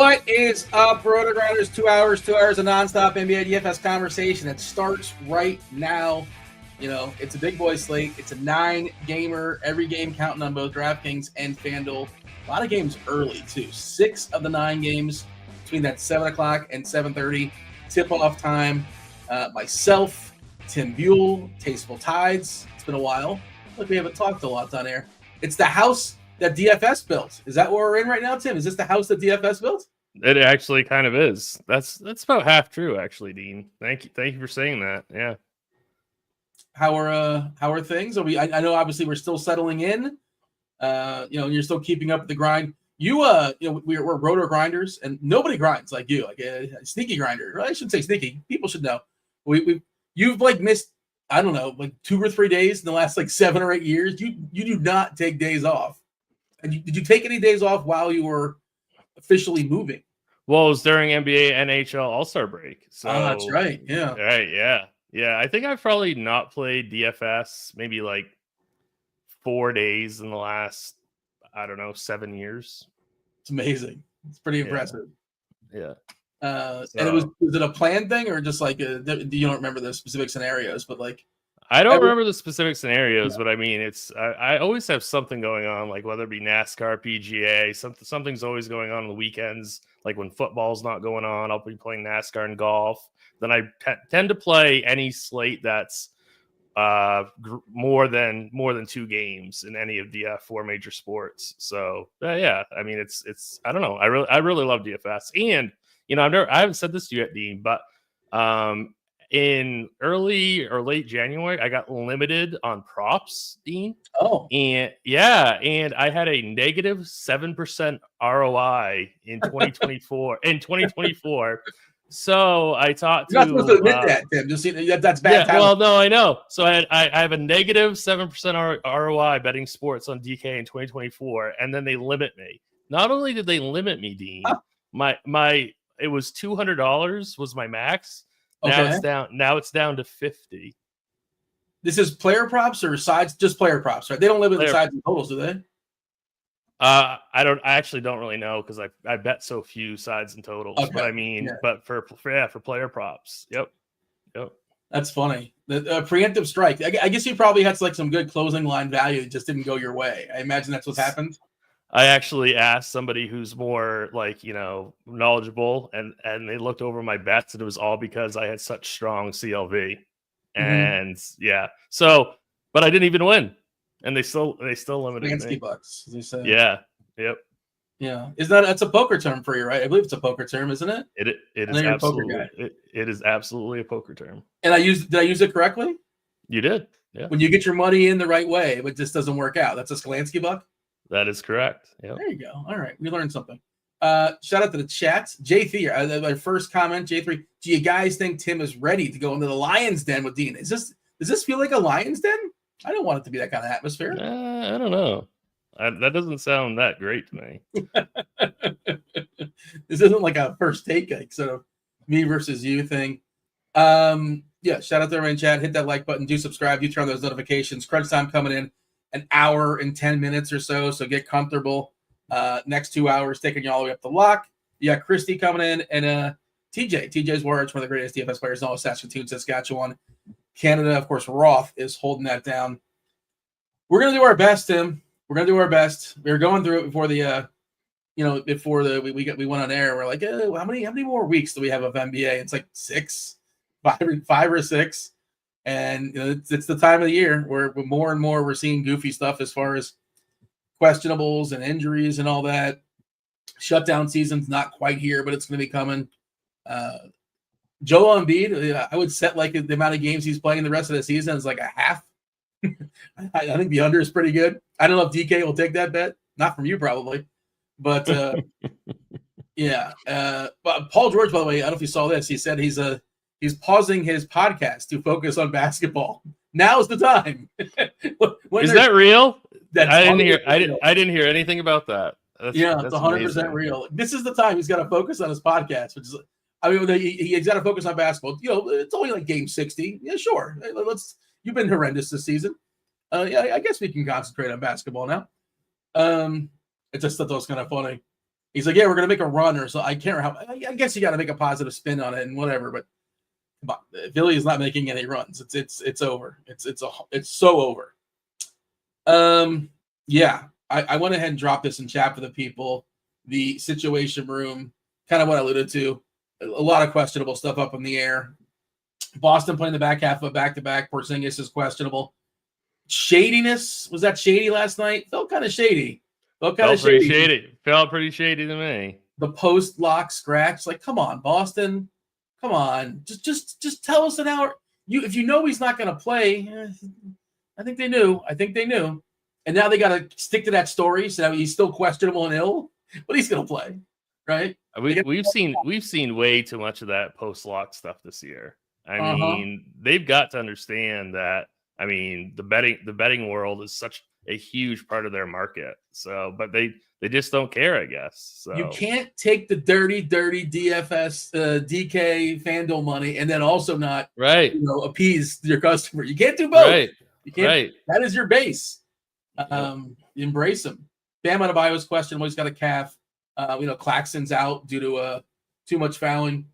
What is up, RotoGrinders? 2 hours of nonstop NBA DFS conversation. It starts right now. You know, it's a big boy slate. It's a 9-gamer, every game counting on both DraftKings and FanDuel. A lot of games early, too. 6 of the 9 games between that 7 o'clock and 7:30 tip-off time. Myself, Tim Buell, Tasteful Tides. It's been a while. Look, we haven't talked a lot on air. It's the house that DFS built. Is that what we're in right now, Tim? Is this the house that DFS built? It actually kind of is. That's about half true, actually, Dean. Thank you for saying that. Yeah. How are things? I know obviously we're still settling in. You're still keeping up with the grind. We're RotoGrinders, and nobody grinds like you, like a sneaky grinder. I shouldn't say sneaky. People should know. You've like missed, I don't know, like 2 or 3 days in the last like 7 or 8 years. You do not take days off. And did you take any days off while you were officially moving? Well, it was during NBA, NHL All-Star break. So that's right. Yeah. Right. Yeah. Yeah. I think I've probably not played DFS maybe like 4 days in the last, I don't know, 7 years. It's amazing. It's pretty impressive. Yeah. And was it a planned thing or just like you don't remember the specific scenarios, but like I don't remember the specific scenarios, but I mean, I always have something going on, like whether it be NASCAR, PGA, something's always going on the weekends. Like when football's not going on, I'll be playing NASCAR and golf. Then I tend to play any slate that's more than 2 games in any of the 4 major sports. So yeah, I mean, it's I don't know. I really love DFS, and I haven't said this to you yet, Dean, but in early or late January, I got limited on props, Dean. Oh, and I had a negative 7% ROI in 2024. So I talked you're not supposed to admit that, Tim. Just that's bad. Yeah, well, no, I know. So I have a negative 7% ROI betting sports on DK in 2024, and then they limit me. Not only did they limit me, Dean, it was $200 was my max. Okay. Now it's down to 50. This is player props or sides? Just player props, right? They don't limit the sides and totals, do they? I actually don't really know because I bet so few sides and totals. Okay. But I mean, but for player props, yep. That's funny. The preemptive strike. I guess you probably had like some good closing line value. It just didn't go your way. I imagine that's what's happened. I actually asked somebody who's more like, knowledgeable, and they looked over my bets, and it was all because I had such strong CLV. And so, but I didn't even win, and they still limited me. Bucks, as you say. Yeah. Yep. Yeah. That's a poker term for you, right? I believe it's a poker term, isn't it? It is absolutely. It is absolutely a poker term. And did I use it correctly? You did. Yeah. When you get your money in the right way, but this doesn't work out. That's a Skalansky buck. That is correct. Yep. There you go. All right. We learned something. Shout out to the chats. J3, my first comment, J3. Do you guys think Tim is ready to go into the Lion's Den with Dean? Does this feel like a Lion's Den? I don't want it to be that kind of atmosphere. I don't know. That doesn't sound that great to me. This isn't like a first take, like sort of me versus you thing. Shout out to everyone in chat. Hit that like button. Do subscribe. Do turn on those notifications. Crunch time coming in. An hour and 10 minutes or so get comfortable. Next 2 hours taking you all the way up to lock. You got Kristi coming in, and TJ Zwarych, one of the greatest DFS players in all of Saskatoon, Saskatchewan, Canada. Of course, Roth is holding that down. We're gonna do our best, Tim. We're gonna do our best. We were going through it before we went on air. We're like, how many more weeks do we have of NBA? It's like 5 or 6. And it's the time of the year where more and more we're seeing goofy stuff as far as questionables and injuries and all that. Shutdown season's not quite here, but it's going to be coming. Joel Embiid, I would set like the amount of games he's playing the rest of the season is like a half. I think the under is pretty good. I don't know if DK will take that bet. Not from you probably, but yeah. But Paul George, by the way, I don't know if you saw this. He said he's pausing his podcast to focus on basketball. Now's the time. Is that real? I didn't hear anything about that. That's 100% real. This is the time he's got to focus on his podcast, which is, he's got to focus on basketball. It's only like game 60. Yeah, sure. You've been horrendous this season. I guess we can concentrate on basketball now. I just thought that was kind of funny. He's like, yeah, we're gonna make a run or so. I can't remember how. I guess you got to make a positive spin on it and whatever. But come on, Philly is not making any runs. It's over. It's so over. Yeah, I went ahead and dropped this in chat for the people. The situation room, kind of what I alluded to. A lot of questionable stuff up in the air. Boston playing the back half of a back-to-back. Porzingis is questionable. Shadiness, was that shady last night? Felt kind of shady. Felt pretty shady. Felt pretty shady to me. The post lock scratch, like, come on, Boston, come on, just tell us an hour. If you know he's not going to play, I think they knew. And now they got to stick to that story. So he's still questionable and ill, but he's going to play, right? We've seen way too much of that post lock stuff this year. I mean, they've got to understand that. I mean, the betting world is such a huge part of their market. So, but they just don't care, I guess. So you can't take the dirty DFS DK FanDuel money and then also not appease your customer. You can't do both. Right. You can't. Right. That is your base. Embrace them. Bam Adebayo is questionable. He's got a calf. Claxton's out due to too much fouling.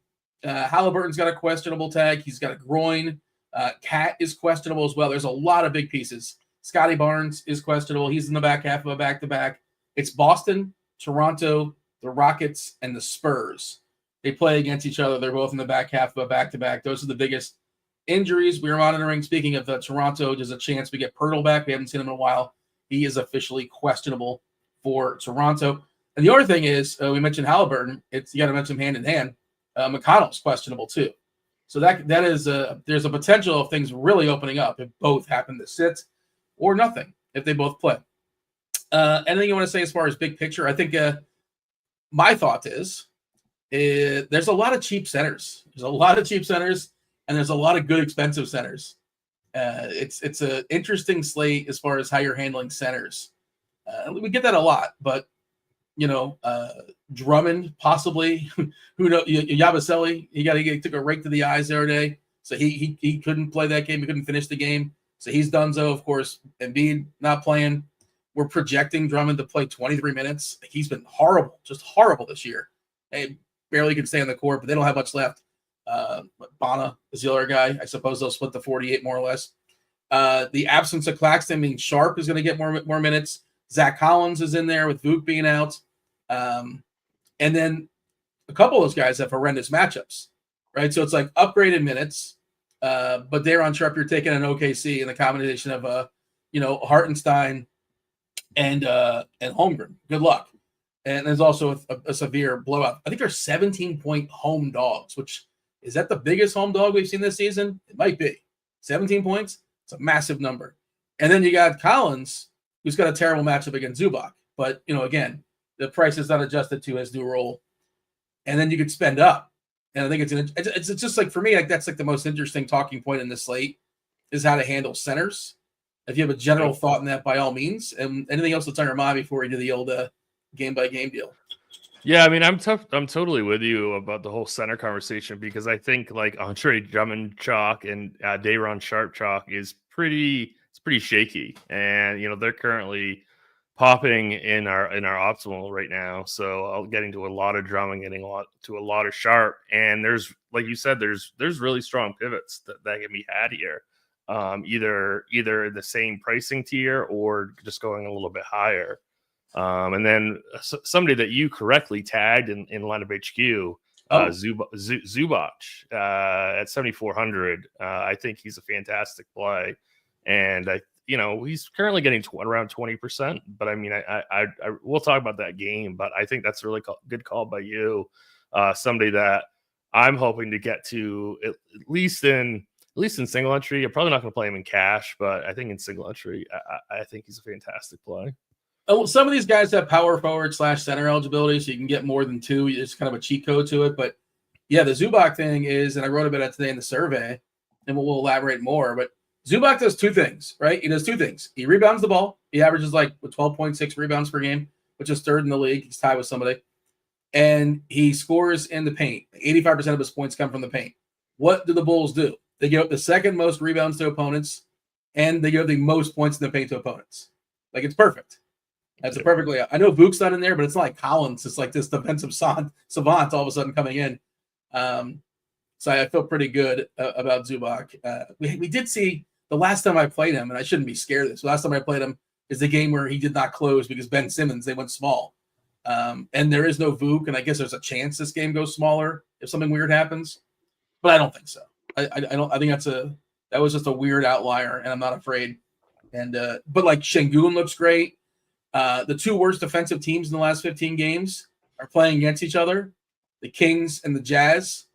Halliburton's got a questionable tag. He's got a groin. Cat is questionable as well. There's a lot of big pieces. Scotty Barnes is questionable. He's in the back half of a back-to-back. It's Boston, Toronto, the Rockets, and the Spurs. They play against each other. They're both in the back half of a back-to-back. Those are the biggest injuries we are monitoring. Speaking of Toronto, there's a chance we get Pirtle back. We haven't seen him in a while. He is officially questionable for Toronto. And the other thing is, we mentioned Halliburton. You got to mention hand in hand. McConnell's questionable too. So that is there's a potential of things really opening up if both happen to sit, or nothing if they both play. Anything you want to say as far as big picture? I think my thought is there's a lot of cheap centers. There's a lot of cheap centers, and there's a lot of good expensive centers. It's an interesting slate as far as how you're handling centers. We get that a lot, but Drummond possibly. Who knows? Yabusele, he took a rake to the eyes the other day, so he couldn't play that game. He couldn't finish the game, so he's donezo. Of course, Embiid not playing. We're projecting Drummond to play 23 minutes. He's been horrible, just horrible this year. They barely can stay on the court, but they don't have much left. Bana is the other guy. I suppose they'll split the 48 more or less. The absence of Claxton means Sharp is going to get more minutes. Zach Collins is in there with Vuk being out. And then a couple of those guys have horrendous matchups, right? So it's like upgraded minutes, but they're on Sharp. You're taking an OKC in the combination of, Hartenstein and Holmgren. Good luck. And there's also a severe blowout. I think they're 17-point home dogs, which is that the biggest home dog we've seen this season? It might be. 17 points? It's a massive number. And then you got Collins, who's got a terrible matchup against Zubac. But, again, the price is not adjusted to his new role. And then you could spend up. And I think it's just like, for me, like that's like the most interesting talking point in this slate is how to handle centers. If you have a general thought in that, by all means. And anything else that's on your mind before we do the old game-by-game deal? Yeah, I mean, I'm totally with you about the whole center conversation because I think like Andre Drummond chalk and Day'Ron Sharp chalk is pretty shaky, and they're currently popping in our optimal right now. So I'll getting to a lot of Drummond, getting to a lot of Sharp, and there's like you said, there's really strong pivots that can be had here, either the same pricing tier or just going a little bit higher. And then somebody that you correctly tagged in line of HQ, Zubac at 7,400. I think he's a fantastic play, and he's currently getting around 20%. But I mean, I we'll talk about that game, but I think that's a really good call by you. Somebody that I'm hoping to get to at least in single entry. I'm probably not going to play him in cash, but I think in single entry, I think he's a fantastic play. Well, some of these guys have power forward / center eligibility, so you can get more than two. It's kind of a cheat code to it. But yeah, the Zubac thing is, and I wrote about it today in the survey, and we'll elaborate more. But Zubac does two things, right? He does two things. He rebounds the ball. He averages like 12.6 rebounds per game, which is third in the league. He's tied with somebody. And he scores in the paint. 85% of his points come from the paint. What do the Bulls do? They give up the second most rebounds to opponents, and they give up the most points in the paint to opponents. Like, it's perfect. That's a perfectly. I know Vuk's not in there, but it's not like Collins. It's like this defensive savant all of a sudden coming in. So I feel pretty good about Zwarych. We did see the last time I played him, and I shouldn't be scared of this. The last time I played him is the game where he did not close because Ben Simmons, they went small. And there is no Vuk, and I guess there's a chance this game goes smaller if something weird happens. But I don't think so. I don't. I think that was just a weird outlier, and I'm not afraid. And but like Şengün looks great. The two worst defensive teams in the last 15 games are playing against each other, the Kings and the Jazz.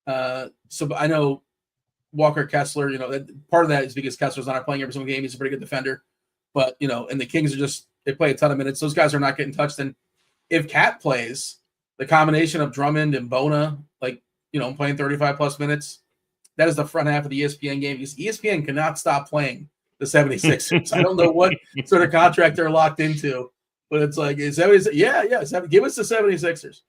So I know Walker Kessler, part of that is because Kessler's not playing every single game. He's a pretty good defender. But, and the Kings they play a ton of minutes. Those guys are not getting touched. And if Cat plays, the combination of Drummond and Bona, playing 35-plus minutes, that is the front half of the ESPN game because ESPN cannot stop playing the 76ers. I don't know what sort of contract they're locked into, but it's like, give us the 76ers.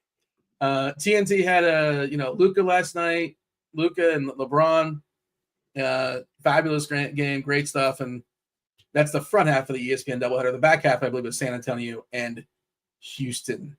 TNT had Luka last night, Luka and LeBron, fabulous game, great stuff, and that's the front half of the ESPN doubleheader. The back half, I believe, is San Antonio and Houston.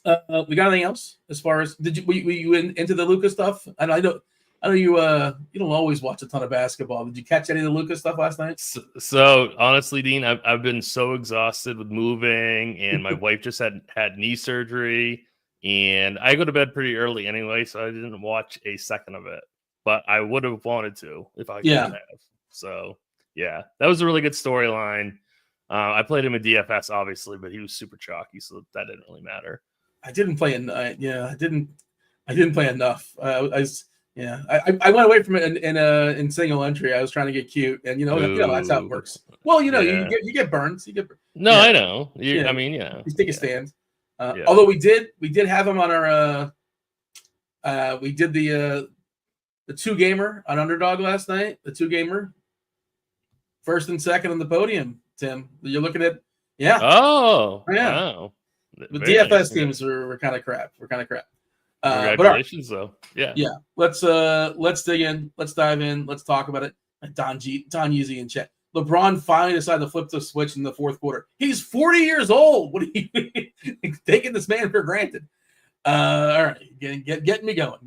We got anything else as far as were you into the Luka stuff? And I know you you don't always watch a ton of basketball. Did you catch any of the Luka stuff last night? So honestly, Dean, I've been so exhausted with moving, and my wife just had knee surgery. And I go to bed pretty early anyway, so I didn't watch a second of it. But I would have wanted to if I could have. So, yeah, that was a really good storyline. I played him in DFS, obviously, but he was super chalky, so that didn't really matter. I didn't play I didn't play enough. I went away from it in single entry. I was trying to get cute, and that's how it works. Well, you get burns. I know. I mean, you take a stand. Although we did have him on our we did the 2-gamer on Underdog last night. The 2-gamer, first and second on the podium. Tim, you're looking at Oh yeah. Wow. The DFS teams were kind of crap. Congratulations, though. Yeah. Let's dig in. Let's dive in. Let's talk about it. Don Yeezy in chat. LeBron finally decided to flip the switch in the fourth quarter. He's 40 years old. What are you taking this man for granted? All right, get me going.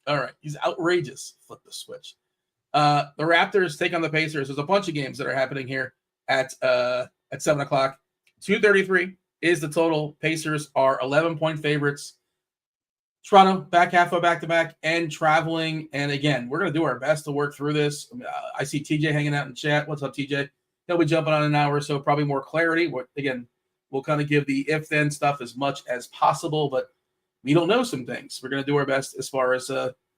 All right, he's outrageous. Flip the switch. The Raptors take on the Pacers. There's a bunch of games that are happening here at 7 o'clock. 233 is the total. Pacers are 11-point favorites. Toronto back half of back-to-back and traveling. And again, we're going to do our best to work through this. I see TJ hanging out in chat. What's up, TJ? He'll be jumping on an hour, so probably more clarity. Again, we'll kind of give the if-then stuff as much as possible, but we don't know some things. We're going to do our best as far as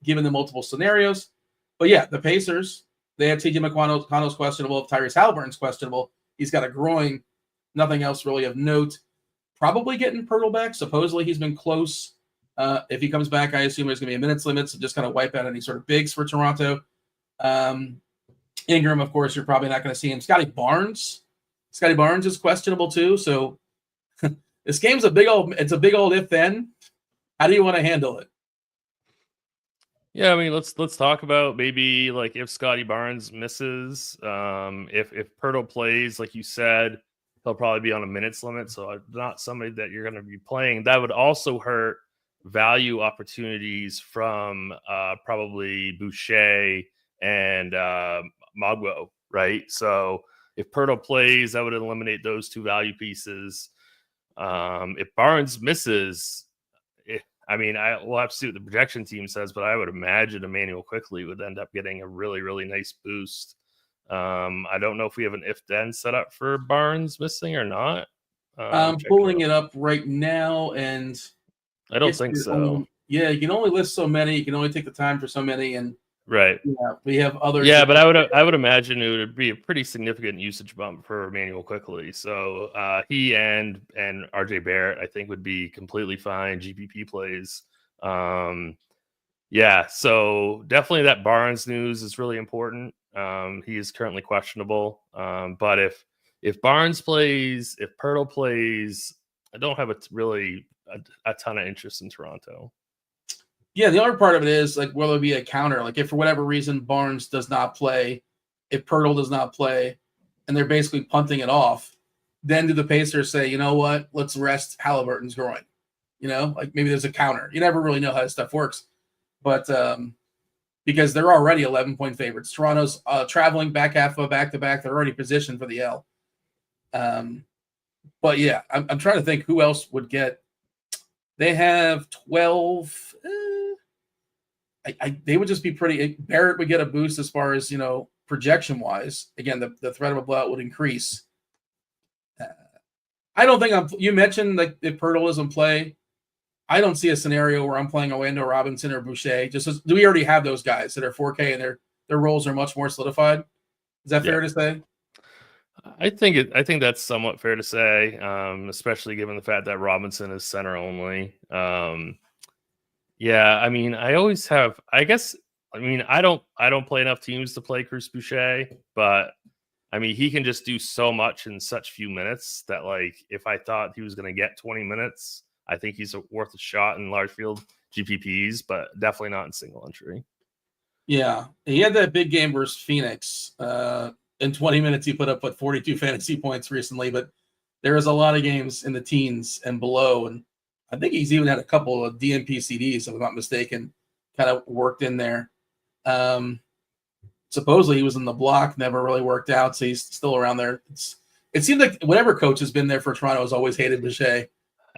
giving them multiple scenarios. But yeah, the Pacers, they have TJ McConnell's questionable. If Tyrese Halliburton's questionable, he's got a groin. Nothing else really of note. Probably getting Pirtle back. Supposedly he's been close. If he comes back, I assume there's going to be a minutes limit, so just kind of wipe out any sort of bigs for Toronto. Ingram, of course, you're probably not going to see him. Scotty Barnes is questionable too. So this game's a big old if-then. How do you want to handle it? Yeah, I mean, let's talk about maybe like if Scotty Barnes misses, if Pirtle plays, like you said, he'll probably be on a minutes limit. So not somebody that you're going to be playing. That would also hurt value opportunities from probably Boucher and Magwo, right? So if Pirtle plays, that would eliminate those two value pieces. If Barnes misses, we'll have to see what the projection team says, but I would imagine Emmanuel Quickley would end up getting a really, really nice boost. I don't know if we have an if-then set up for Barnes missing or not. I'm pulling it up right now, and I don't think so. You can only list so many. You can only take the time for so many, and right. Yeah, we have others. Yeah, but I would imagine it would be a pretty significant usage bump for Emmanuel Quickley. So he and RJ Barrett, I think, would be completely fine GPP plays. Yeah, so definitely that Barnes news is really important. He is currently questionable, but if Barnes plays, if Pirtle plays, I don't have a ton of interest in Toronto. Yeah, the other part of it is like, will there be a counter? Like if for whatever reason Barnes does not play, if Pirtle does not play, and they're basically punting it off, then do the Pacers say, you know what, let's rest Halliburton's groin? Like maybe there's a counter. You never really know how this stuff works. But because they're already 11-point favorites. Toronto's traveling back half of a back-to-back. They're already positioned for the L. But yeah, I'm trying to think who else would get. They have 12. They would just be pretty. Barrett would get a boost as far as projection-wise. Again, the threat of a blowout would increase. I don't think you mentioned like if Pirtle is in play. I don't see a scenario where I'm playing Orlando Robinson or Boucher. Do we already have those guys that are 4K and their roles are much more solidified? Is that fair to say? I think that's somewhat fair to say, especially given the fact that Robinson is center only. Yeah, I mean, I always have. I don't play enough teams to play Chris Boucher, but I mean, he can just do so much in such few minutes that, like, if I thought he was going to get 20 minutes, I think he's worth a shot in large field GPPs, but definitely not in single entry. Yeah, he had that big game versus Phoenix. In 20 minutes, he put up 42 fantasy points recently, but there was a lot of games in the teens and below, and I think he's even had a couple of DNP CDs, if I'm not mistaken, kind of worked in there. Supposedly he was in the block, never really worked out, so he's still around there. It seems like whatever coach has been there for Toronto has always hated Boucher.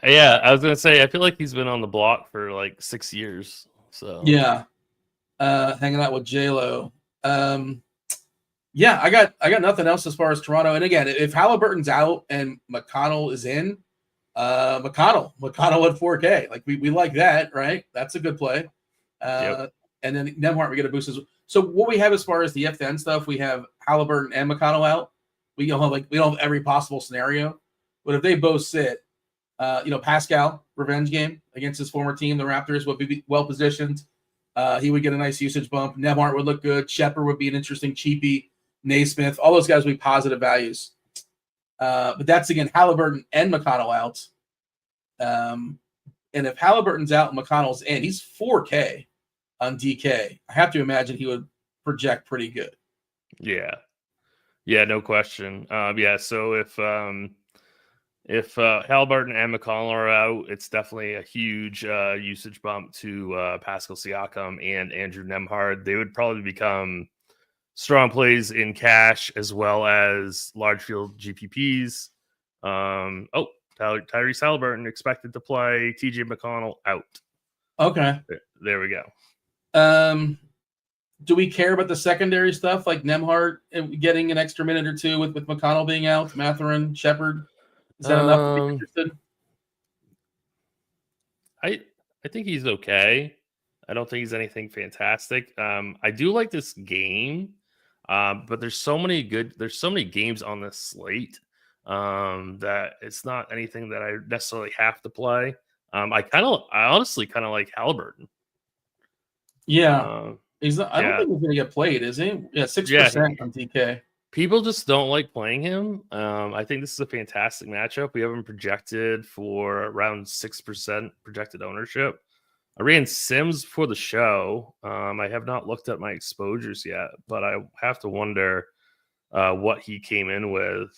Yeah, I was gonna say I feel like he's been on the block for like 6 years. So yeah, hanging out with J-Lo. Yeah, I got nothing else as far as Toronto. And again, if Halliburton's out and McConnell is in, McConnell at 4K, like we like that, right? That's a good play. Yep. And then Nembhard we get a boost. So what we have as far as the FN stuff, we have Halliburton and McConnell out. We don't have every possible scenario, but if they both sit, Pascal revenge game against his former team, the Raptors, would be well positioned. He would get a nice usage bump. Nembhard would look good. Shepard would be an interesting cheapie. Naismith, all those guys would be positive values. But that's, again, Halliburton and McConnell out. And if Halliburton's out and McConnell's in, he's 4K on DK. I have to imagine he would project pretty good. Yeah, no question. So if Halliburton and McConnell are out, it's definitely a huge usage bump to Pascal Siakam and Andrew Nembhard. They would probably become strong plays in cash as well as large field GPPs. Tyrese Halliburton expected to play. TJ McConnell out. Okay. There we go. Do we care about the secondary stuff like Nembhard getting an extra minute or two with McConnell being out, Mathurin, Shepard? Is that enough to be interested? I think he's okay. I don't think he's anything fantastic. I do like this game. But there's so many games on this slate that it's not anything that I necessarily have to play. I honestly kind of like Halliburton. Yeah, I don't think he's going to get played, is he? Yeah, 6% on DK. People just don't like playing him. I think this is a fantastic matchup. We have him projected for around 6% projected ownership. I ran Sims for the show. I have not looked at my exposures yet, but I have to wonder what he came in with.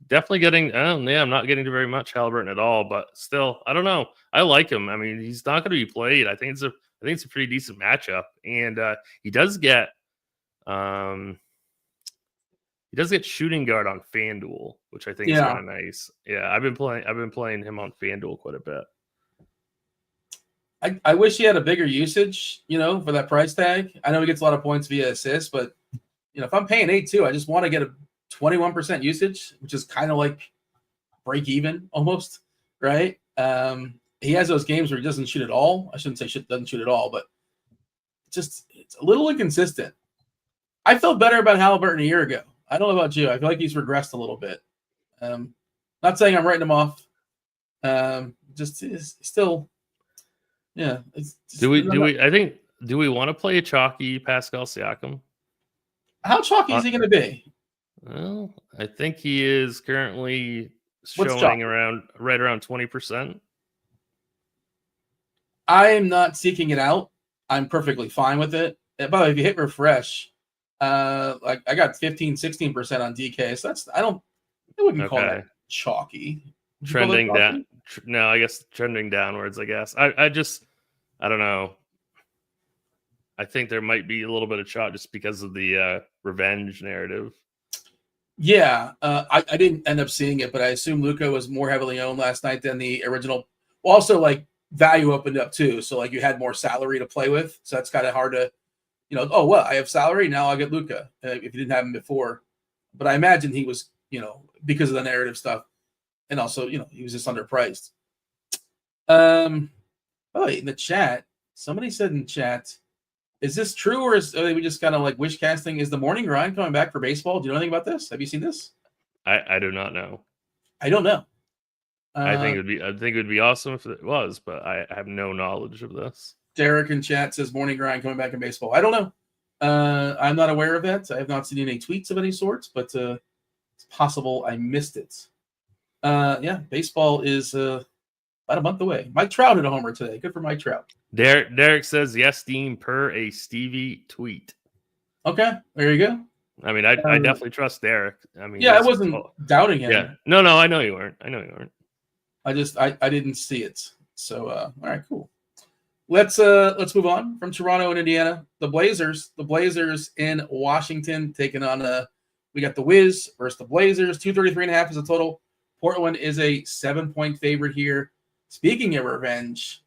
Definitely getting. I'm not getting to very much Halliburton at all, but still, I don't know. I like him. I mean, he's not going to be played. I think it's a pretty decent matchup, and he does get shooting guard on FanDuel, which I think is kind of nice. Yeah, I've been playing him on FanDuel quite a bit. I wish he had a bigger usage, for that price tag. I know he gets a lot of points via assists, but if I'm paying 8-2, I just want to get a 21% usage, which is kind of like break even almost, right? He has those games where he doesn't shoot at all. I shouldn't say doesn't shoot at all, but it's a little inconsistent. I felt better about Halliburton a year ago. I don't know about you. I feel like he's regressed a little bit. Not saying I'm writing him off. Just still. Yeah. Do we want to play a chalky Pascal Siakam? How chalky is he going to be? Well, I think he is currently showing right around 20%. I am not seeking it out. I'm perfectly fine with it. And by the way, if you hit refresh, Like I got 15-16% on DK. So I wouldn't call that chalky. Would you call that Trending chalky? down. No, I guess trending downwards. I guess. I don't know. I think there might be a little bit of chalk just because of the revenge narrative. Yeah, I didn't end up seeing it, but I assume Luka was more heavily owned last night than the original. Well, also, like, value opened up too, so like you had more salary to play with. So that's kind of hard to, oh well, I have salary now. I'll get Luka if you didn't have him before. But I imagine he was, because of the narrative stuff, and also he was just underpriced. In the chat, somebody said in chat, is this true, or are we just kind of like wish casting? Is the morning grind coming back for baseball? Do you know anything about this? Have you seen this? I do not know. I don't know. I think it would be awesome if it was, but I have no knowledge of this. Derek in chat says morning grind coming back in baseball. I don't know. I'm not aware of that. I have not seen any tweets of any sorts, but it's possible I missed it. Yeah, baseball is about a month away. Mike Trout hit a homer today. Good for Mike Trout. Derek says yes, Dean, per a Stevie tweet. Okay, there you go. I mean, I definitely trust Derek. I mean, yeah, I wasn't doubting him. Yeah, no, I know you weren't. I didn't see it. So, all right, cool. Let's move on from Toronto and Indiana. The Blazers in Washington taking on we got the Wiz versus the Blazers. 233.5 is a total. Portland is a 7-point favorite here. Speaking of revenge,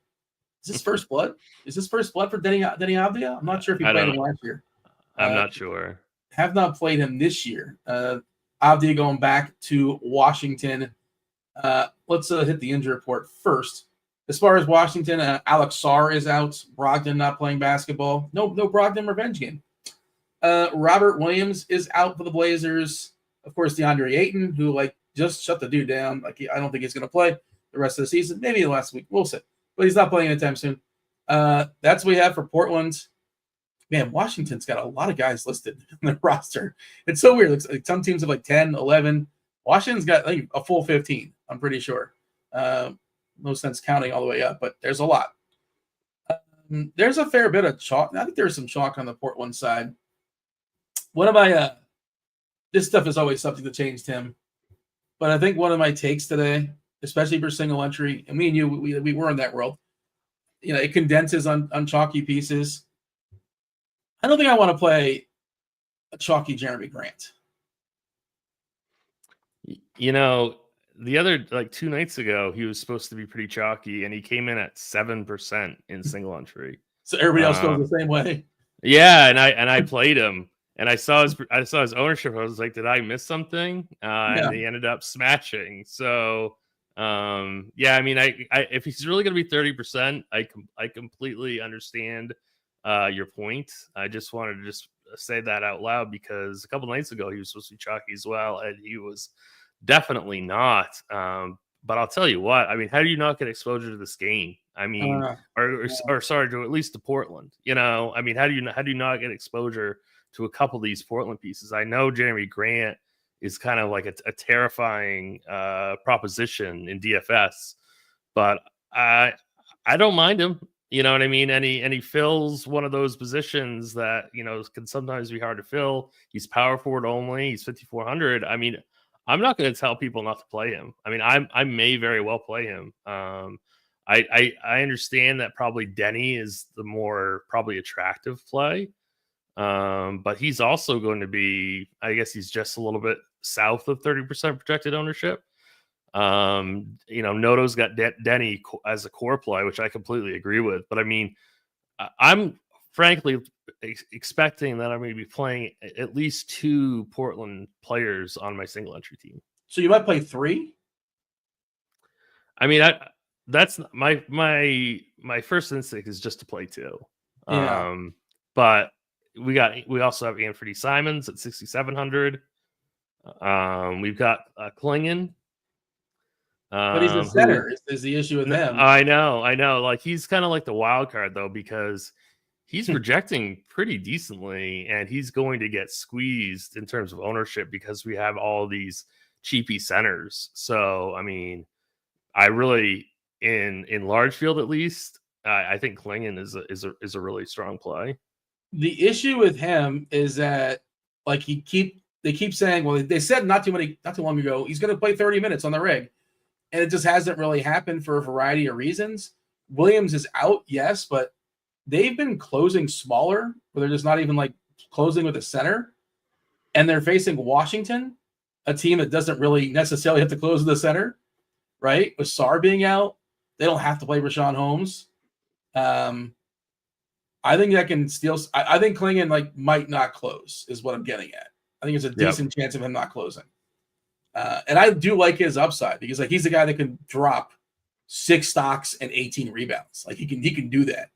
is this first blood? Is this first blood for Denny Avdia? I'm not sure if he played him last year. I'm not sure. Have not played him this year. Avdia going back to Washington. Let's hit the injury report first. As far as Washington, Alex Sarr is out. Brogdon not playing basketball. No Brogdon revenge game. Robert Williams is out for the Blazers. Of course, DeAndre Ayton, who just shut the dude down. I don't think he's going to play the rest of the season. Maybe the last week. We'll see. But he's not playing anytime soon. That's what we have for Portland. Man, Washington's got a lot of guys listed in their roster. It's so weird. Like some teams have 10, 11. Washington's got a full 15, I'm pretty sure. No sense counting all the way up, but there's a lot. There's a fair bit of chalk. I think there's some chalk on the Portland side. One of my this stuff is always something to change, Tim. But I think one of my takes today, especially for single entry, and me and you, we were in that world. It condenses on chalky pieces. I don't think I want to play a chalky Jeremy Grant. The other 2 nights ago, he was supposed to be pretty chalky, and he came in at 7% in single entry. So everybody else goes the same way. Yeah, and I played him, and I saw his ownership. I was like, did I miss something? And he ended up smashing. So, yeah, I mean, I if he's really going to be 30%, I completely understand your point. I just wanted to say that out loud because a couple nights ago he was supposed to be chalky as well, and he was definitely not. But I'll tell you what, I mean, how do you not get exposure to this game? I mean, or sorry, to at least to Portland. I mean, how do you not get exposure to a couple of these Portland pieces? I know Jeremy Grant is kind of like a terrifying proposition in DFS, but I don't mind him. You know what I mean? And he fills one of those positions that can sometimes be hard to fill. He's power forward only. He's 5,400. I mean, I'm not going to tell people not to play him. I mean, I may very well play him. I understand that probably Denny is the more probably attractive play, but he's also going to be, I guess he's just a little bit south of 30% projected ownership. Noto's got Denny as a core play, which I completely agree with. But I mean, I'm frankly expecting that I'm going to be playing at least 2 Portland players on my single entry team. So you might play 3? I mean, that's my first instinct is just to play 2. Yeah. But we also have Anthony Simons at 6,700. We've got Klingon. But he's a center is the issue with him. I know. Like, he's kind of like the wild card, though, because he's projecting pretty decently, and he's going to get squeezed in terms of ownership because we have all these cheapy centers. So, I mean, I really, in large field at least, I think Klingon is a really strong play. The issue with him is that like they keep saying, well, they said not too long ago he's going to play 30 minutes on the rig, and it just hasn't really happened for a variety of reasons. Williams is out, yes, but they've been closing smaller, where they're just not even like closing with a center, and they're facing Washington, a team that doesn't really necessarily have to close with the center, right? With Sarr being out, they don't have to play Rashawn Holmes. I think that can steal. I think Klingon like might not close is what I'm getting at. I think it's a decent chance of him not closing. And I do like his upside because like he's the guy that can drop 6 stocks and 18 rebounds. Like he can do that.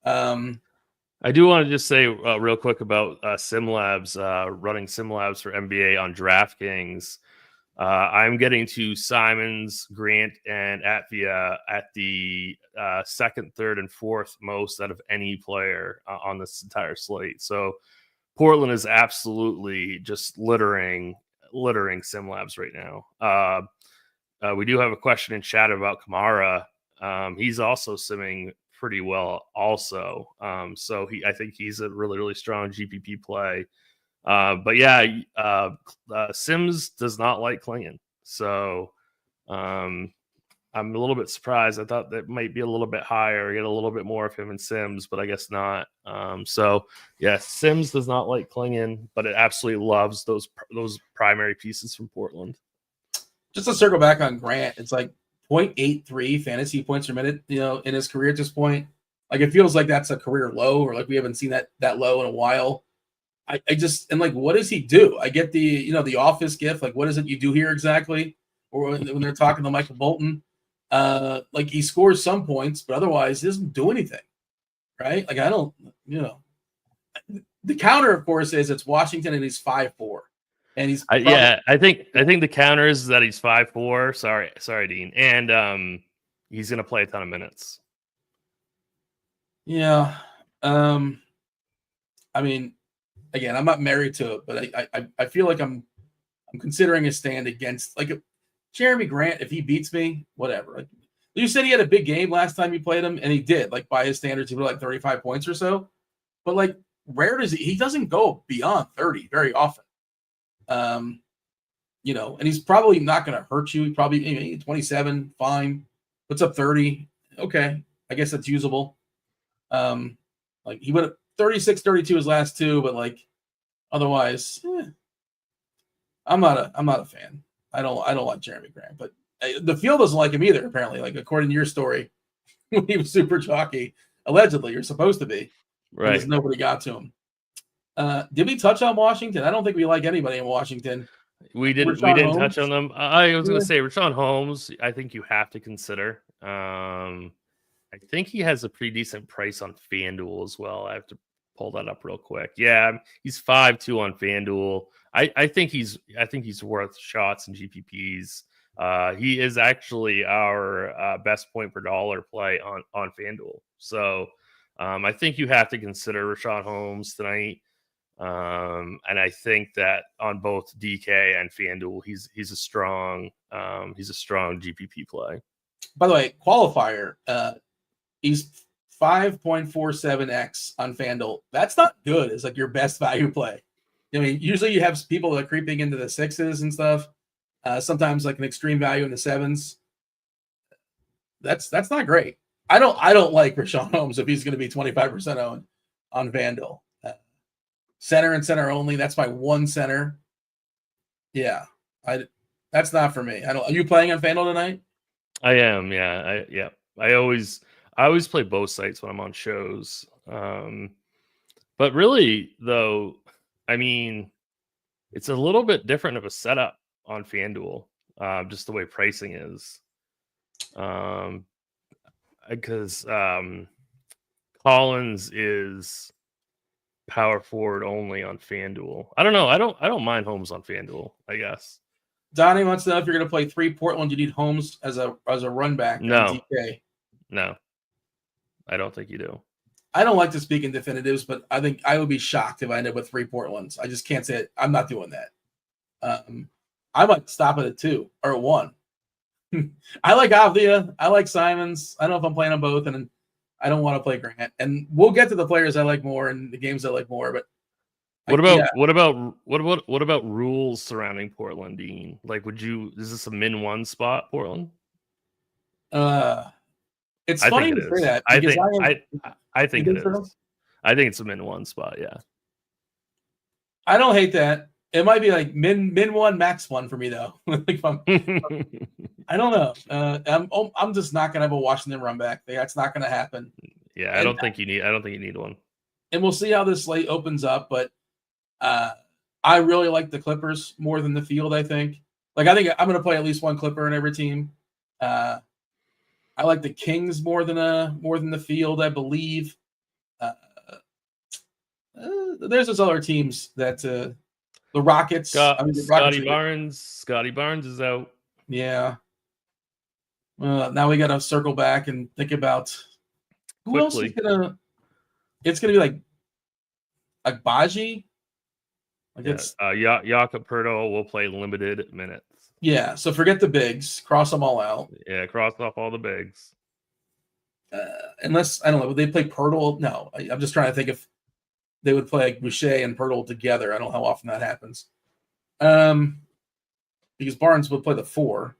I do want to just say real quick about SimLabs, running SimLabs for NBA on DraftKings. I'm getting to Simons, Grant, and Atvia at the second, third, and fourth most out of any player on this entire slate. So Portland is absolutely just littering SimLabs right now. We do have a question in chat about Kamara. He's also simming pretty well also. So I think he's a really, really strong GPP play. But yeah, Sims does not like Klingon. So I'm a little bit surprised. I thought that might be a little bit higher, get a little bit more of him in Sims, but I guess not. So yeah, Sims does not like Klingon, but it absolutely loves those primary pieces from Portland. Just to circle back on Grant, it's like 0.83 fantasy points per minute, in his career at this point. Like it feels like that's a career low, or like we haven't seen that low in a while. I just, and like, what does he do? I get the, the office gift. Like, what is it you do here exactly? Or when they're talking to Michael Bolton, like he scores some points, but otherwise he doesn't do anything. Right. Like, I don't, the counter, of course, is it's Washington and he's 5'4". And he's I think the counter is that he's 5'4". Sorry, Dean. And he's going to play a ton of minutes. Yeah. I mean, again, I'm not married to it, but I feel like I'm considering a stand against like Jeremy Grant. If he beats me, whatever. Like, you said he had a big game last time you played him, and he did. Like by his standards, he put like 35 points or so. But like, where does he doesn't go beyond 30 very often. And he's probably not going to hurt you. He probably 27, fine. Puts up 30. Okay, I guess that's usable. Like he would have 36, 32 his last two, but like otherwise, I'm not a fan. I don't like Jeremy Grant, but the field doesn't like him either. Apparently, like according to your story, when he was super chalky, allegedly, you're supposed to be, right? Because nobody got to him. Did we touch on Washington? I don't think we like anybody in Washington. We didn't touch on them. I was going to say Rashawn Holmes. I think you have to consider. I think he has a pretty decent price on FanDuel as well. I have to pull that up real quick. Yeah, he's 5.2 on FanDuel. I think he's worth shots in GPPs. He is actually our best point per dollar play on FanDuel. So I think you have to consider Rashawn Holmes tonight. And I think that on both DK and FanDuel, he's a strong GPP play. By the way, qualifier, he's 5.47x on FanDuel. That's not good. It's like your best value play. I mean, usually you have people that are creeping into the 6s and stuff. Sometimes like an extreme value in the 7s. That's not great. I don't like Rashawn Holmes if he's going to be 25% owned on FanDuel. Center and center only. That's my one center. Yeah, that's not for me. Are you playing on FanDuel tonight? I am. Yeah. I always play both sites when I'm on shows. But really, though, I mean, it's a little bit different of a setup on FanDuel, just the way pricing is. Because Collins is power forward only on FanDuel. I don't know. I don't mind Holmes on FanDuel, I guess. Donnie wants to know if you're going to play 3 Portland, you need Holmes as a run back. No. DK. No. I don't think you do. I don't like to speak in definitives, but I think I would be shocked if I end up with 3 Portlands. I just can't say it. I'm not doing that. I might stop it at 2 or 1. I like Avdia. I like Simons. I don't know if I'm playing them both, and I don't want to play Grant. And we'll get to the players I like more and the games I like more. But what about rules surrounding Portland, Dean? Like, is this a min one spot, Portland? It's funny to say that because I think it is. I think it's a min one spot. Yeah, I don't hate that. It might be like min one, max one for me though. Like I don't know. I'm just not gonna have a Washington run back. That's not gonna happen. Yeah, I don't think you need one. And we'll see how this slate opens up. But I really like the Clippers more than the field. I think I'm gonna play at least one Clipper in every team. I like the Kings more than the field. I believe. There's those other teams that the Rockets. Scotty Barnes is out. Yeah. Now we got to circle back and think about who else is gonna. It's gonna be like Agbaji. Jakob Poeltl will play limited minutes. Yeah, so forget the bigs. Cross them all out. Yeah, cross off all the bigs. Unless I don't know, would they play Poeltl? No, I'm just trying to think if they would play like Boucher and Poeltl together. I don't know how often that happens. Because Barnes would play the 4.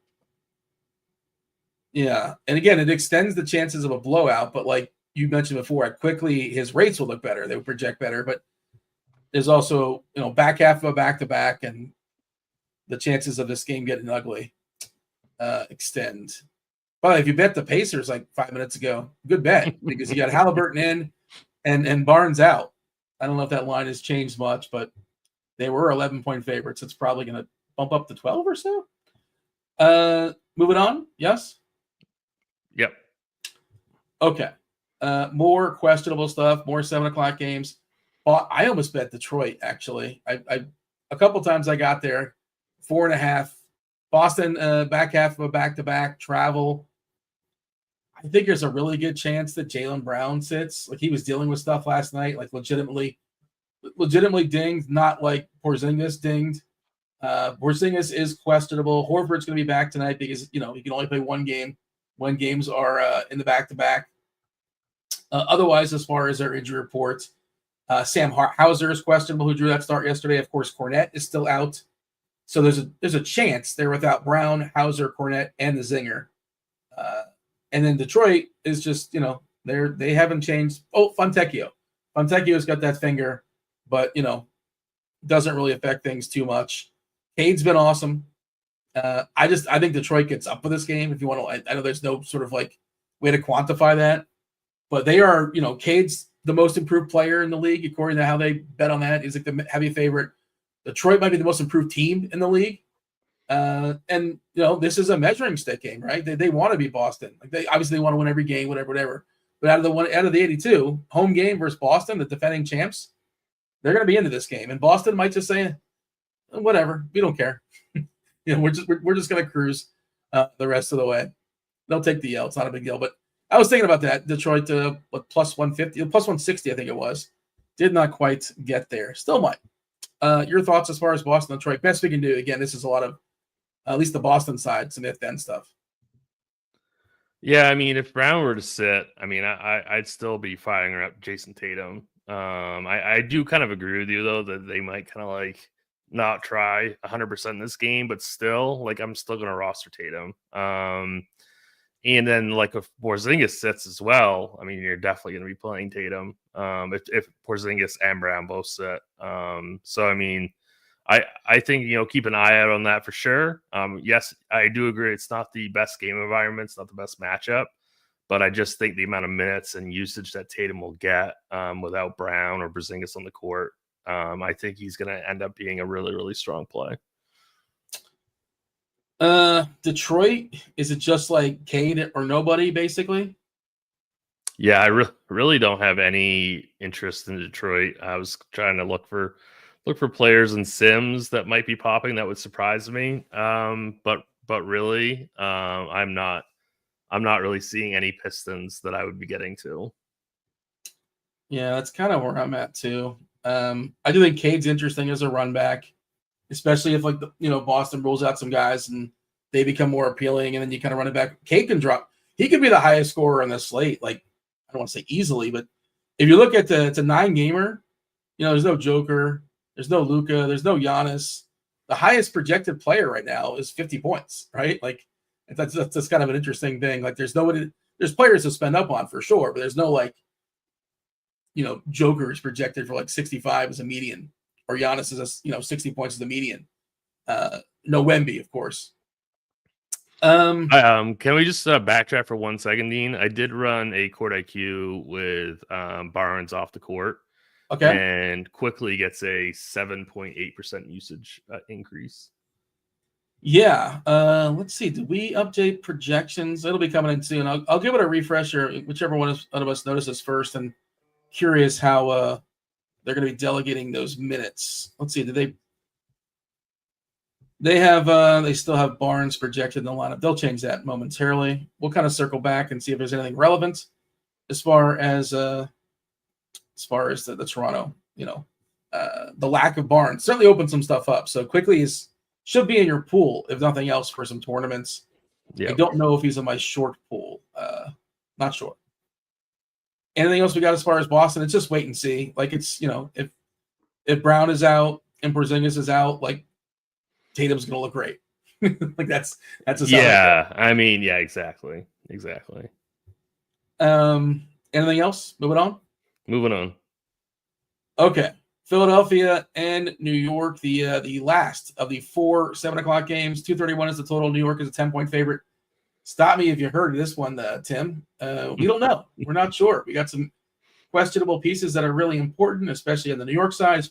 Yeah, and again, it extends the chances of a blowout. But like you mentioned before, quickly his rates will look better. They would project better. But there's also back half of a back-to-back, and the chances of this game getting ugly extend. But if you bet the Pacers like 5 minutes ago, good bet because you got Halliburton in and Barnes out. I don't know if that line has changed much, but they were 11-point favorites. It's probably going to bump up to 12 or so. Moving on. Yes. Yep. Okay. More questionable stuff. More 7:00 games. Well, I almost bet Detroit. Actually, I a couple times I got there. 4.5. Boston back half of a back-to-back travel. I think there's a really good chance that Jaylen Brown sits. Like he was dealing with stuff last night, like legitimately dinged, not like Porzingis dinged. Porzingis is questionable. Horford's going to be back tonight because he can only play one game when games are in the back-to-back. Otherwise, as far as our injury reports, Sam Hauser is questionable, who drew that start yesterday. Of course, Cornette is still out. So there's a chance they're without Brown, Hauser, Cornette, and the Zinger. And then Detroit is just, they haven't changed. Oh, Fontecchio's got that finger, but, doesn't really affect things too much. Cade's been awesome. I think Detroit gets up for this game. If you want to, I know there's no sort of like way to quantify that, but they are, Cade's the most improved player in the league, according to how they bet on that. He's like the heavy favorite. Detroit might be the most improved team in the league. And this is a measuring stick game, right? They want to beat Boston. Like they obviously want to win every game, whatever. But out of the 82 home game versus Boston, the defending champs, they're going to be into this game. And Boston might just say, whatever, we don't care. We're just going to cruise the rest of the way. They'll take the L. It's not a big deal. But I was thinking about that. Detroit to plus 150, plus 160, I think it was. Did not quite get there. Still might. Your thoughts as far as Boston, Detroit? Best we can do. Again, this is a lot of, at least the Boston side, some if-then stuff. Yeah, I mean, if Brown were to sit, I mean, I'd still be firing up Jason Tatum. I do kind of agree with you, though, that they might kind of like not try 100% in this game, but still, like, I'm still going to roster Tatum. And then, like, if Porzingis sits as well, I mean, you're definitely going to be playing Tatum if Porzingis and Brown both sit. So, I mean, I think, keep an eye out on that for sure. Yes, I do agree. It's not the best game environment. It's not the best matchup. But I just think the amount of minutes and usage that Tatum will get without Brown or Porzingis on the court, I think he's going to end up being a really, really strong play. Detroit, is it just like Cade or nobody, basically? Yeah, I really don't have any interest in Detroit. I was trying to look for players and sims that might be popping that would surprise me. But really, I'm not really seeing any Pistons that I would be getting to. Yeah, that's kind of where I'm at too. I do think Cade's interesting as a run back, especially if like Boston rolls out some guys and they become more appealing, and then you kind of run it back. Cade can drop. He could be the highest scorer on the slate. Like don't want to say easily, but if you look at it's a 9-gamer, there's no Joker, there's no Luka, there's no Giannis. The highest projected player right now is 50 points, right? Like that's kind of an interesting thing. Like there's players to spend up on for sure, but there's no like, Joker is projected for like 65 as a median, or Giannis is 60 points as the median. No Wemby, of course. Can we just backtrack for 1 second, Dean? I did run a court IQ with Barnes off the court. Okay. And quickly gets a 7.8% usage increase. Yeah. Let's see. Did we update projections? It'll be coming in soon. I'll give it a refresher, whichever one of us notices first. And curious how they're going to be delegating those minutes. Let's see. Did they still have Barnes projected in the lineup? They'll change that momentarily. We'll kind of circle back and see if there's anything relevant as far as the Toronto, the lack of Barnes certainly opened some stuff up. So quickly should be in your pool, if nothing else, for some tournaments. Yep. I don't know if he's in my short pool. Not sure. Anything else we got as far as Boston? It's just wait and see. Like it's, if Brown is out and Porzingis is out, like Tatum's going to look great. Like that's just exactly. Anything else? Moving on. Okay. Philadelphia and New York, the last of the 4 7:00 games. 231 is the total. New York is a 10-point favorite. Stop me if you heard this one, Tim. We don't know. We're not sure. We got some questionable pieces that are really important, especially on the New York side,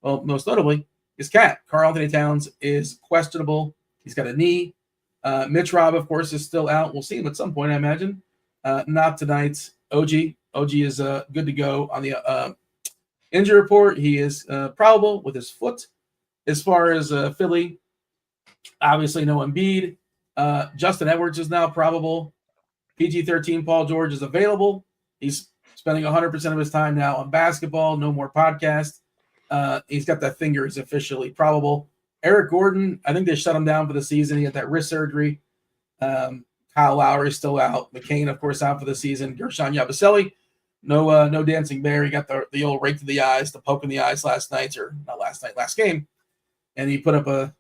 most notably, is Cat. Karl-Anthony Towns is questionable. He's got a knee. Mitch Robb, of course, is still out. We'll see him at some point, I imagine. Not tonight. OG is good to go on the injury report. He is probable with his foot. As far as Philly, obviously no Embiid. Justin Edwards is now probable. PG-13 Paul George is available. He's spending 100% of his time now on basketball. No more podcast. He's got that finger. He's officially probable. Eric Gordon, I think they shut him down for the season. He had that wrist surgery. Kyle Lowry still out. McCain, of course, out for the season. Gershon Yabusele, no dancing bear. He got the old rake to the eyes, the poke in the eyes last game. And he put up a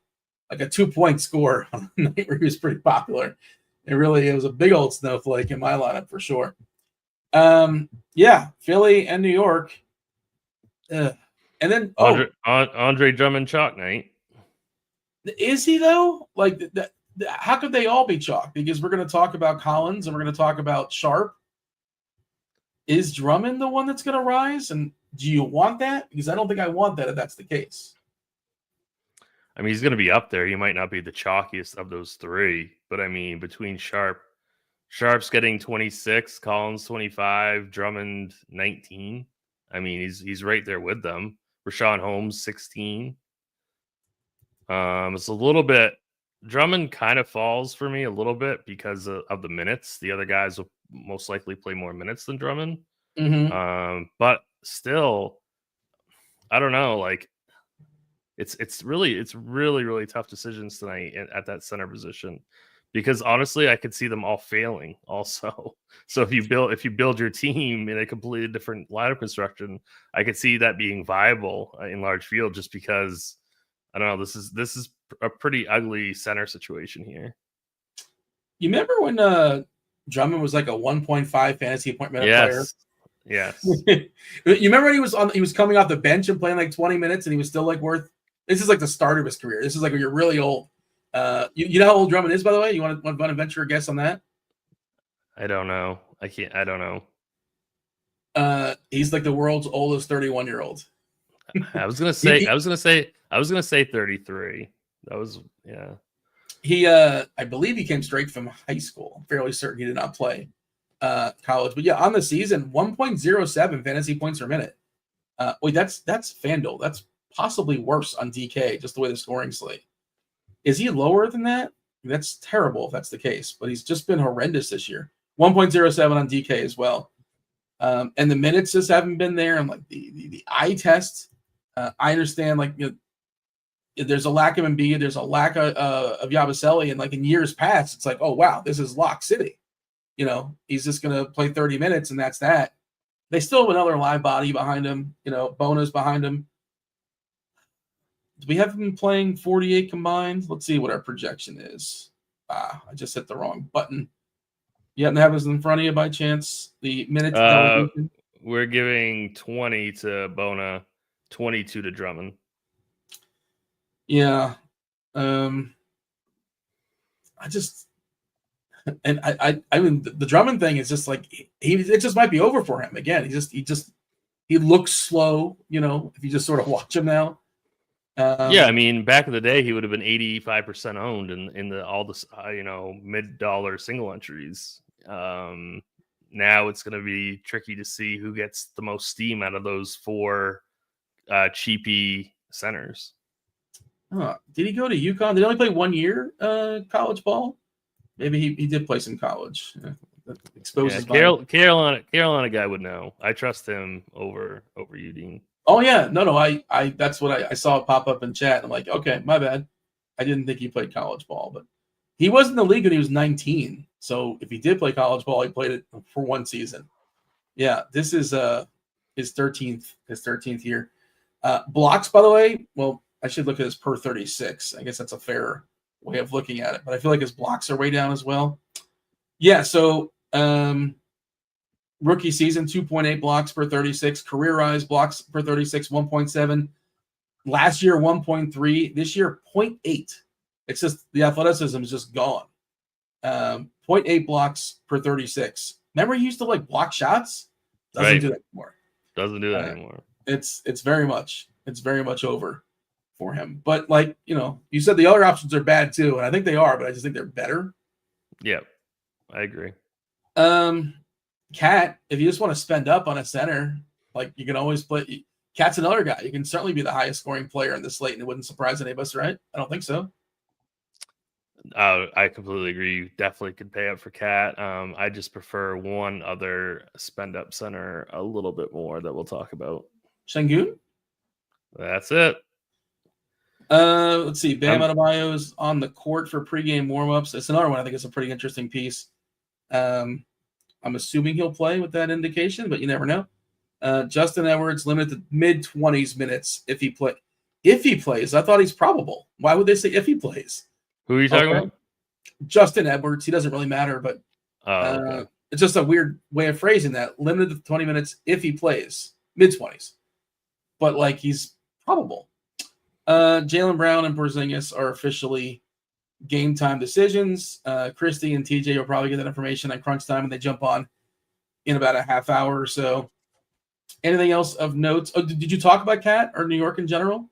2-point score on a night where he was pretty popular. It was a big old snowflake in my lineup for sure. Philly and New York. And then Andre Drummond chalk night. Is he though? Like how could they all be chalk? Because we're going to talk about Collins and we're going to talk about Sharp. Is Drummond the one that's going to rise? And do you want that? Because I don't think I want that if that's the case. I mean, he's going to be up there. He might not be the chalkiest of those three, but I mean, between Sharp's getting 26, Collins 25, Drummond 19. I mean, he's right there with them. Rashawn Holmes 16. It's a little bit. Drummond kind of falls for me a little bit because of the minutes. The other guys will most likely play more minutes than Drummond. Mm-hmm. But still, I don't know. Like, it's really tough decisions tonight at that center position, because honestly, I could see them all failing also. So if you build your team in a completely different lineup construction, I could see that being viable in large field, just because I don't know. This is a pretty ugly center situation here. You remember when Drummond was like a 1.5 fantasy point minute player? Yes. You remember when he was coming off the bench and playing like 20 minutes and he was still like worth. This is like the start of his career. This is like when you're really old. You know how old Drummond is, by the way? You want to venture a guess on that? I don't know. I don't know. He's like the world's oldest 31-year-old. I was gonna say 33. That was He I believe he came straight from high school. I'm fairly certain he did not play college. But yeah, on the season, 1.07 fantasy points per minute. Wait, that's FanDuel. That's possibly worse on DK, just the way the scoring slate. Is he lower than that? That's terrible if that's the case, but he's just been horrendous this year. 1.07 on DK as well. And the minutes just haven't been there. And like the eye test, I understand, like, there's a lack of Embiid, there's a lack of Yabusele, and like in years past, it's like, oh wow, this is Lock City. he's just going to play 30 minutes and that's that. They still have another live body behind him, Bona's behind him. Do we have him playing 48 combined? Let's see what our projection is. I just hit the wrong button. You happen to have us in front of you by chance? The minutes delegation? We're giving 20 to Bona, 22 to Drummond. Yeah. I mean, the Drummond thing is just like it just might be over for him again. He looks slow, if you just sort of watch him now. Yeah, I mean, back in the day, he would have been 85% owned in all the mid-dollar single entries. Now it's going to be tricky to see who gets the most steam out of those 4 cheapy centers. Did he go to UConn? Did he only play 1 year college ball? Maybe he did play some college. Exposes Carolina guy would know. I trust him over you, Dean. Oh yeah, no. I that's what I saw it pop up in chat. I'm like, okay, my bad. I didn't think he played college ball, but he was in the league when he was 19. So if he did play college ball, he played it for 1 season. Yeah, this is his 13th year. Blocks, by the way. Well, I should look at his per 36. I guess that's a fair way of looking at it. But I feel like his blocks are way down as well. Yeah. So rookie season, 2.8 blocks per 36. Career-wise, blocks per 36, 1.7. Last year, 1.3. This year, 0.8. It's just the athleticism is just gone. 0.8 blocks per 36. Remember he used to block shots? Doesn't do that anymore. Doesn't do that anymore. It's very much over for him. But you said the other options are bad too, and I think they are, but I just think they're better. Yeah, I agree. Cat, if you just want to spend up on a center, you can always play. Cat's another guy. You can certainly be the highest scoring player in the slate, and it wouldn't surprise any of us, right? I don't think so. I completely agree. You definitely could pay up for Cat. I just prefer one other spend up center a little bit more that we'll talk about. Şengün? That's it. Let's see. Bam Adebayo's on the court for pregame warmups. It's another one I think is a pretty interesting piece. I'm assuming he'll play with that indication, but you never know. Justin Edwards limited to mid-20s minutes if he plays. I thought he's probable. Why would they say if he plays? Who are you talking about? Justin Edwards. He doesn't really matter, but okay. It's just a weird way of phrasing that. Limited to 20 minutes if he plays. Mid-20s. But he's probable. Jaylen Brown and Porzingis are officially game time decisions. Kristi and TJ will probably get that information at crunch time when they jump on in about a half hour or so. Anything else of note? Oh, did you talk about Cat or New York in general?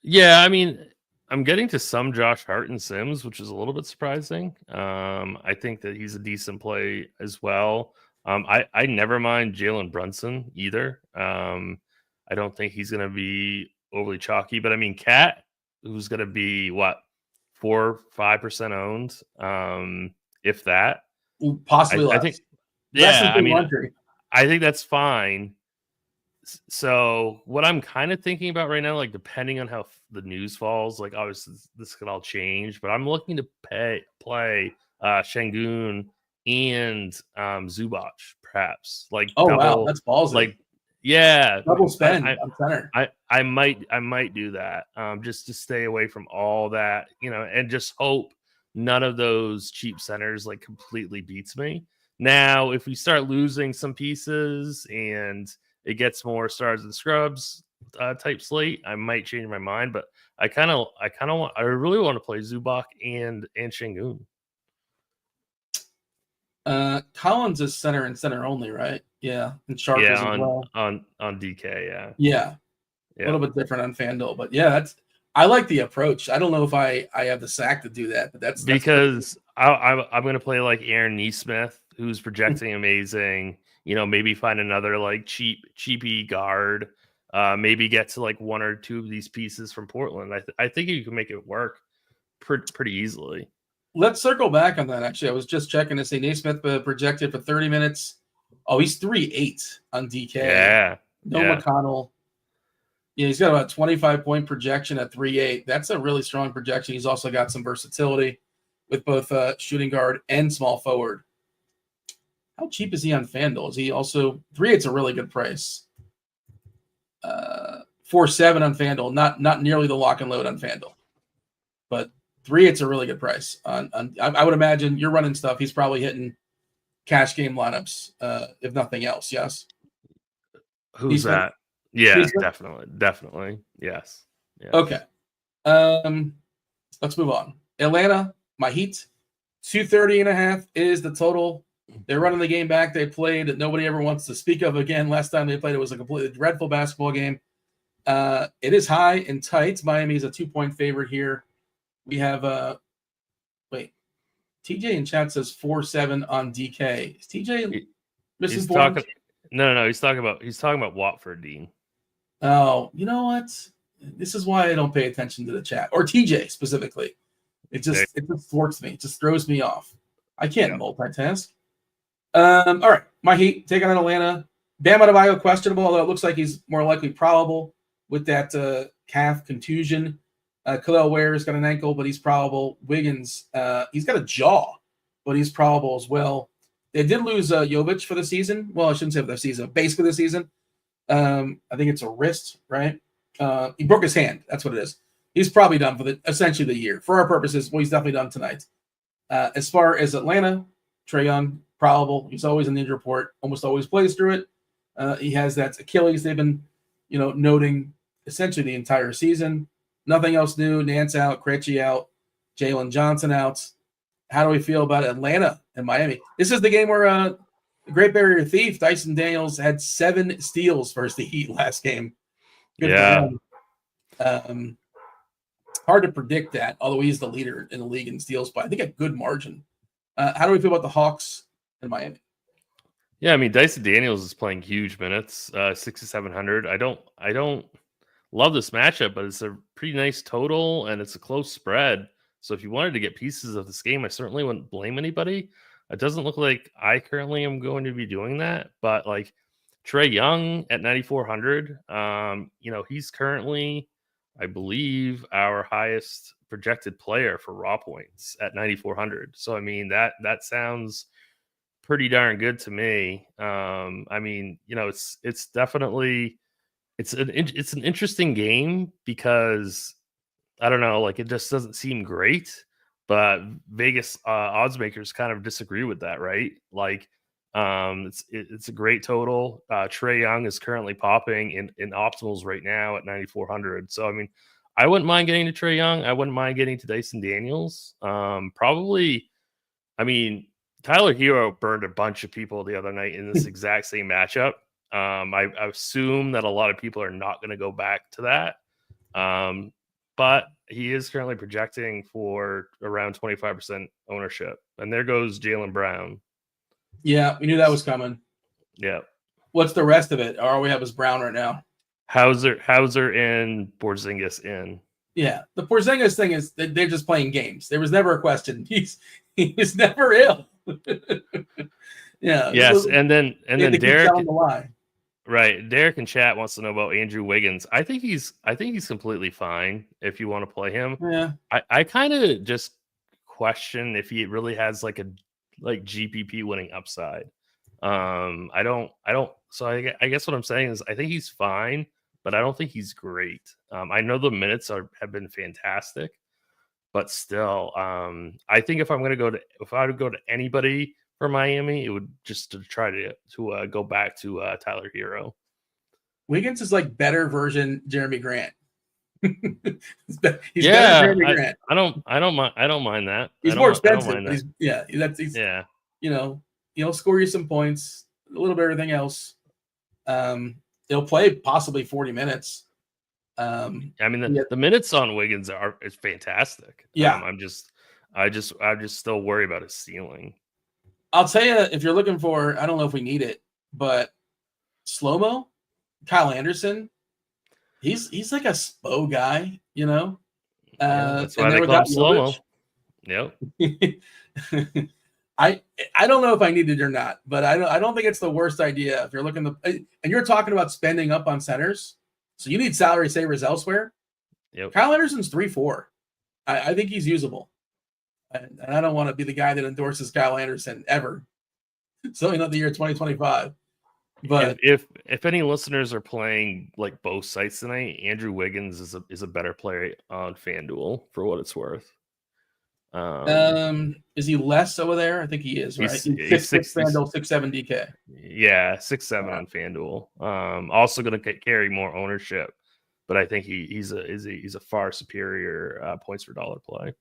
Yeah, I mean, I'm getting to some Josh Hart and Sims, which is a little bit surprising. I think that he's a decent play as well. I never mind Jalen Brunson either. I don't think he's going to be overly chalky, but I mean, Cat, who's going to be 4-5% owned, if that. Possibly less. I think, yeah, I think that's fine. So what I'm kind of thinking about right now, depending on how the news falls, obviously this could all change, but I'm looking to play Şengün and Zubac, perhaps. Wow, that's ballsy. Double spend on center. I might do that just to stay away from all that, and just hope none of those cheap centers completely beats me. Now, if we start losing some pieces and it gets more stars and scrubs type slate, I might change my mind. But I really want to play Zubac and Şengün. Collins is center and center only, right? Yeah, and Sharp as well on DK. Yeah, a little bit different on FanDuel, but yeah, I like the approach. I don't know if I have the sack to do that, but that's because I'm going to play Aaron Nesmith, who's projecting amazing. Maybe find another cheapy guard. Maybe get to 1 or 2 of these pieces from Portland. I think you can make it work pretty easily. Let's circle back on that. Actually, I was just checking to see Naismith projected for 30 minutes. Oh, he's 3.8 on DK. Yeah. McConnell. Yeah, he's got about 25-point projection at 3.8. That's a really strong projection. He's also got some versatility with both shooting guard and small forward. How cheap is he on FanDuel? Is he also 3.8's a really good price. 4.7 on FanDuel, not nearly the lock and load on FanDuel, but 3.8's a really good price. I would imagine you're running stuff. He's probably hitting cash game lineups, if nothing else. Yes. Who's that? Yeah, definitely. Yes. Okay. Let's move on. Atlanta, my Heat, 230.5 is the total. They're running the game back they played that nobody ever wants to speak of again. Last time they played, it was a completely dreadful basketball game. It is high and tight. Miami is a 2-point favorite here. We have TJ in chat says 4.7 on DK. Is TJ misinformed? No. He's talking about Watford, Dean. Oh, you know what? This is why I don't pay attention to the chat, or TJ specifically. It just thwarts me. It just throws me off. I can't multitask. All right, my Heat taking on Atlanta. Bam Adebayo questionable, although it looks like he's more likely probable with that calf contusion. Khalil Ware's got an ankle, but he's probable. Wiggins, he's got a jaw, but he's probable as well. They did lose Jovic for the season. Well, I shouldn't say for the season, basically the season. I think it's a wrist, right? He broke his hand. That's what it is. He's probably done for essentially the year. For our purposes, well, he's definitely done tonight. As far as Atlanta, Trae Young, probable. He's always in the injury report. Almost always plays through it. He has that Achilles they've been, noting essentially the entire season. Nothing else new. Nance out, Krejci out, Jalen Johnson out. How do we feel about Atlanta and Miami? This is the game where the Great Barrier Thief, Dyson Daniels, had 7 steals versus the Heat last game. Good for him. Hard to predict that, although he's the leader in the league in steals by, I think, a good margin. How do we feel about the Hawks and Miami? Yeah, I mean, Dyson Daniels is playing huge minutes, 6,700. I don't love this matchup, but it's a pretty nice total and it's a close spread. So if you wanted to get pieces of this game, I certainly wouldn't blame anybody. It doesn't look like I currently am going to be doing that, but like Trae Young at 9,400, he's currently, I believe, our highest projected player for raw points at 9,400. So I mean that sounds pretty darn good to me. It's definitely it's an interesting game because I don't know, like it just doesn't seem great, but Vegas odds makers kind of disagree with that, right? Like it's a great total. Trae Young is currently popping in optimals right now at 9,400. So I mean, I wouldn't mind getting to Trae Young. I wouldn't mind getting to Dyson Daniels. Probably, I mean, Tyler Hero burned a bunch of people the other night in this exact same matchup. I assume that a lot of people are not going to go back to that. But he is currently projecting for around 25% ownership. And there goes Jaylen Brown. Yeah, we knew that was coming. Yeah. What's the rest of it? All we have is Brown right now. Hauser in, Porzingis in. Yeah, the Porzingis thing is they're just playing games. There was never a question. He was never ill. Yeah. Yes, and then Derek. Right, Derek in chat wants to know about Andrew Wiggins. I think he's completely fine if you want to play him. Yeah. I kind of just question if he really has like GPP winning upside. I don't. So I guess what I'm saying is I think he's fine, but I don't think he's great. I know the minutes have been fantastic, but still, I think if I would go to anybody for Miami, it would just to try to go back to Tyler Hero. Wiggins is like better version Jeremy Grant. he's better Jeremy Grant. I don't mind that. He's more expensive. He'll score you some points, a little bit of everything else. He'll play possibly 40 minutes. I mean the minutes on Wiggins is fantastic. Yeah. I just still worry about his ceiling. I'll tell you, if you're looking for, I don't know if we need it, but slow-mo, Kyle Anderson, he's like a SPO guy, that's why they call him slow-mo. Yep. I don't know if I need it or not, but I don't think it's the worst idea if you're looking and you're talking about spending up on centers, so you need salary savers elsewhere. Yep. Kyle Anderson's 3-4. I think he's usable. And I don't want to be the guy that endorses Kyle Anderson ever. Certainly not the year 2025. But if any listeners are playing like both sites tonight, Andrew Wiggins is a better player on FanDuel for what it's worth. Is he less over there? I think he is, right? He's 6'6" FanDuel, 6'7" DK. Yeah, 6'7" on FanDuel. Also going to carry more ownership, but I think he's a far superior points per dollar play.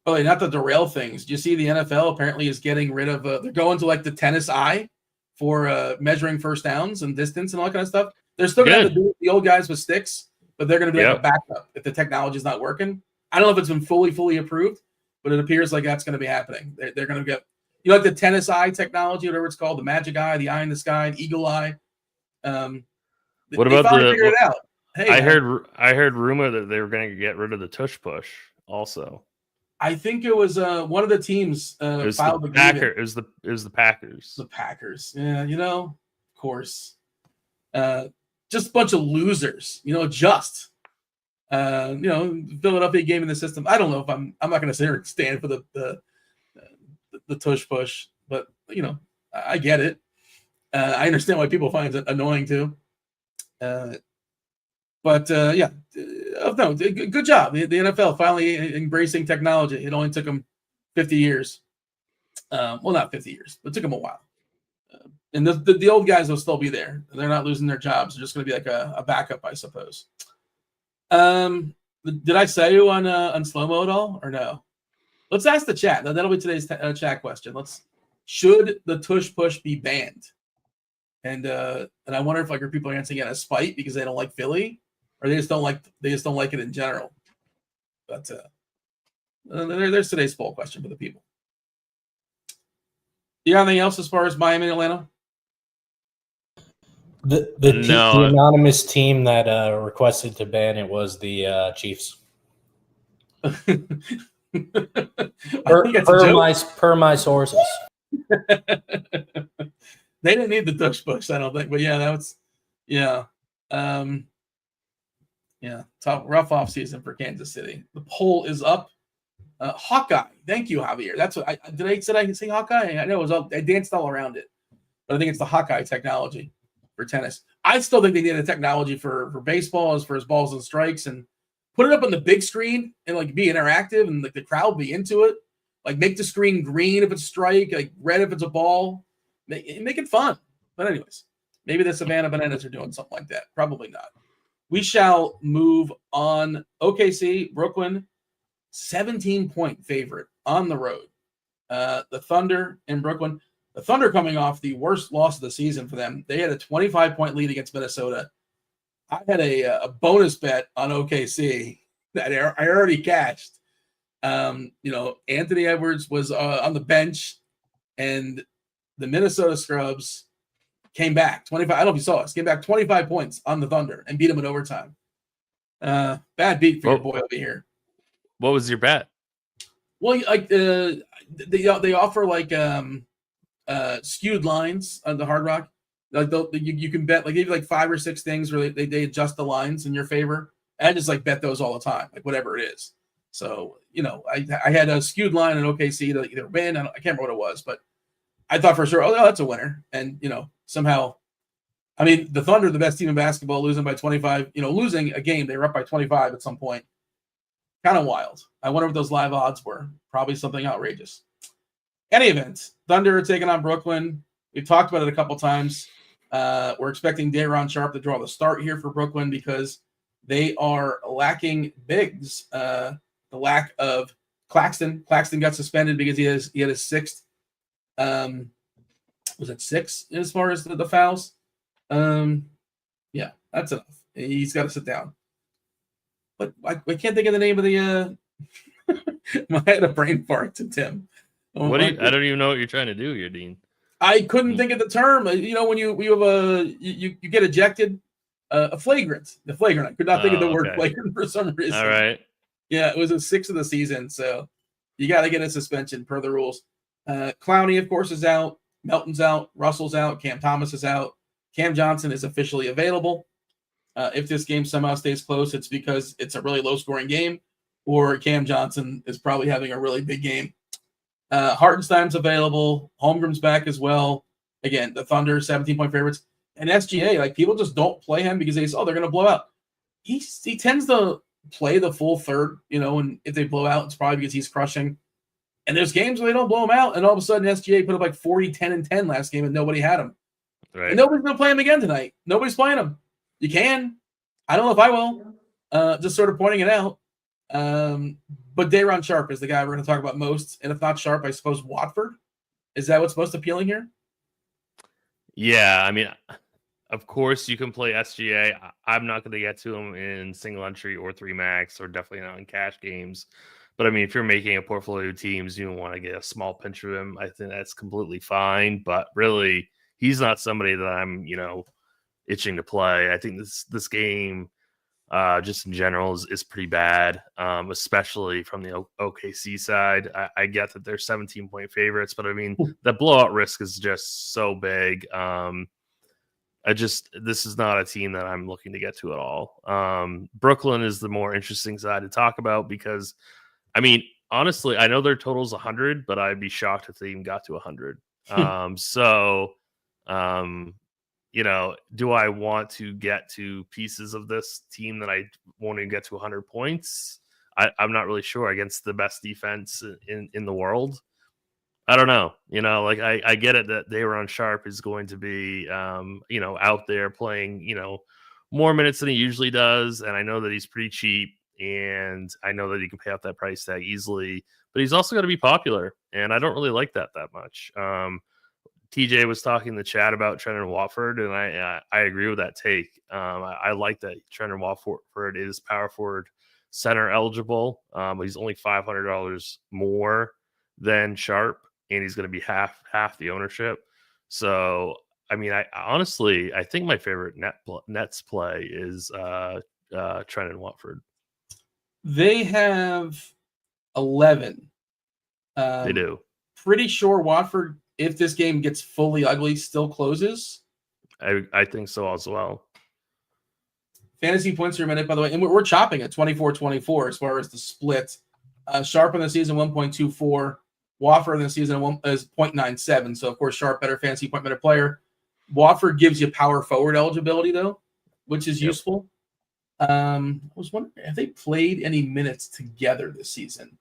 Oh, not to derail things. Do you see the NFL apparently is getting rid of? They're going to like the tennis eye for measuring first downs and distance and all that kind of stuff. They're still going to have to do the old guys with sticks, but they're going to be like a backup if the technology is not working. I don't know if it's been fully approved, but it appears like that's going to be happening. They're going to get, like the tennis eye technology, whatever it's called, the magic eye, the eye in the sky, the eagle eye. What about figured it out? Hey, I heard rumor that they were going to get rid of the tush push also. I think it was one of the teams filed the grievance. It was the Packers. The Packers. Yeah, of course. Just a bunch of losers, Philadelphia game in the system. I don't know if I'm not going to sit here and stand for the tush push, but I get it. I understand why people find it annoying too. But good job. The NFL finally embracing technology. It only took them 50 years. Well, not 50 years, but it took them a while. And the old guys will still be there. They're not losing their jobs. They're just going to be like a backup, I suppose. Did I say you on slow-mo at all or no? Let's ask the chat. That'll be today's chat question. Should the tush push be banned? And I wonder if people are answering out of spite because they don't like Philly, or they just don't like it in general. But there's today's poll question for the people. You got anything else as far as Miami and Atlanta? The anonymous team that requested to ban it was the Chiefs. per my sources. They didn't need the tush push, I don't think. But tough, rough off season for Kansas City. The poll is up. Hawkeye. Thank you, Javier. That's what I can say Hawkeye. I know I danced all around it, but I think it's the Hawkeye technology for tennis. I still think they need a technology for baseball as far as balls and strikes, and put it up on the big screen and be interactive and the crowd be into it. Make the screen green if it's a strike, red if it's a ball. Make it fun. But anyways, maybe the Savannah Bananas are doing something like that. Probably not. We shall move on. OKC, Brooklyn, 17-point favorite on the road. The Thunder in Brooklyn. The Thunder coming off the worst loss of the season for them. They had a 25-point lead against Minnesota. I had a bonus bet on OKC that I already cashed. Anthony Edwards was on the bench, and the Minnesota Scrubs came back 25. I don't know if you saw us. Came back 25 points on the Thunder and beat them in overtime. Bad beat for your boy over here. What was your bet? Well, they offer skewed lines on the Hard Rock. You can bet, they give you 5 or 6 things where they adjust the lines in your favor. I just bet those all the time, whatever it is. So I had a skewed line in OKC to either win. I can't remember what it was, but I thought for sure, that's a winner. And somehow, the Thunder, the best team in basketball, losing by 25. Losing a game, they were up by 25 at some point. Kind of wild. I wonder what those live odds were. Probably something outrageous. Any event, Thunder are taking on Brooklyn. We've talked about it a couple times. We're expecting Day'Ron Sharpe to draw the start here for Brooklyn because they are lacking bigs. The lack of Claxton. Claxton got suspended because he had his 6th. Was it 6 as far as the fouls? Yeah, that's enough. He's got to sit down. But I can't think of the name of the. I had a brain fart to Tim. I don't even know what you're trying to do here, Dean. I couldn't think of the term. When you have you get ejected, a flagrant. The flagrant. I could not think of the word flagrant for some reason. All right. Yeah, it was his 6th of the season, so you got to get a suspension per the rules. Clowney, of course, is out. Melton's out. Russell's out. Cam Thomas is out. Cam Johnson is officially available. If this game somehow stays close, it's because it's a really low-scoring game, or Cam Johnson is probably having a really big game. Hartenstein's available. Holmgren's back as well. Again, the Thunder, 17-point favorites. And SGA, like, people just don't play him because they say, they're going to blow out. He tends to play the full third, and if they blow out, it's probably because he's crushing. And there's games where they don't blow him out, and all of a sudden SGA put up like 40, 10, and 10 last game, and nobody had him. Right. And nobody's going to play him again tonight. Nobody's playing him. You can. I don't know if I will. Just sort of pointing it out. But Day'Ron Sharpe is the guy we're going to talk about most. And if not Sharpe, I suppose Watford. Is that what's most appealing here? Yeah, I mean, of course you can play SGA. I'm not going to get to him in single entry or 3 max, or definitely not in cash games. But I mean, if you're making a portfolio of teams, you want to get a small pinch of him. I think that's completely fine. But really, he's not somebody that I'm, itching to play. I think this game, just in general, is pretty bad, especially from the OKC side. I get that they're 17-point favorites, but I mean, the blowout risk is just so big. This is not a team that I'm looking to get to at all. Brooklyn is the more interesting side to talk about because, I mean, honestly, I know their total's 100, but I'd be shocked if they even got to 100. Do I want to get to pieces of this team that I won't even get to 100 points? I'm not really sure against the best defense in the world. I don't know. I get it that Day'Ron Sharpe is going to be, out there playing, more minutes than he usually does. And I know that he's pretty cheap, and I know that he can pay off that price tag easily, but he's also going to be popular. And I don't really like that much. TJ was talking in the chat about Trendon Watford, and I agree with that take. I like that Trendon Watford is power forward center eligible. But he's only $500 more than Sharpe, and he's going to be half the ownership. So, I mean, I honestly think my favorite Nets play is Trendon Watford. They have 11. They do. Pretty sure Watford, if this game gets fully ugly, still closes. I think so as well. Fantasy points per minute, by the way, and we're chopping at 24-24 as far as the split. Sharpe in the season 1.24. Watford in the season is 0.97. So, of course, Sharpe, better fantasy point minute player. Watford gives you power forward eligibility, though, which is useful. I was wondering, have they played any minutes together this season?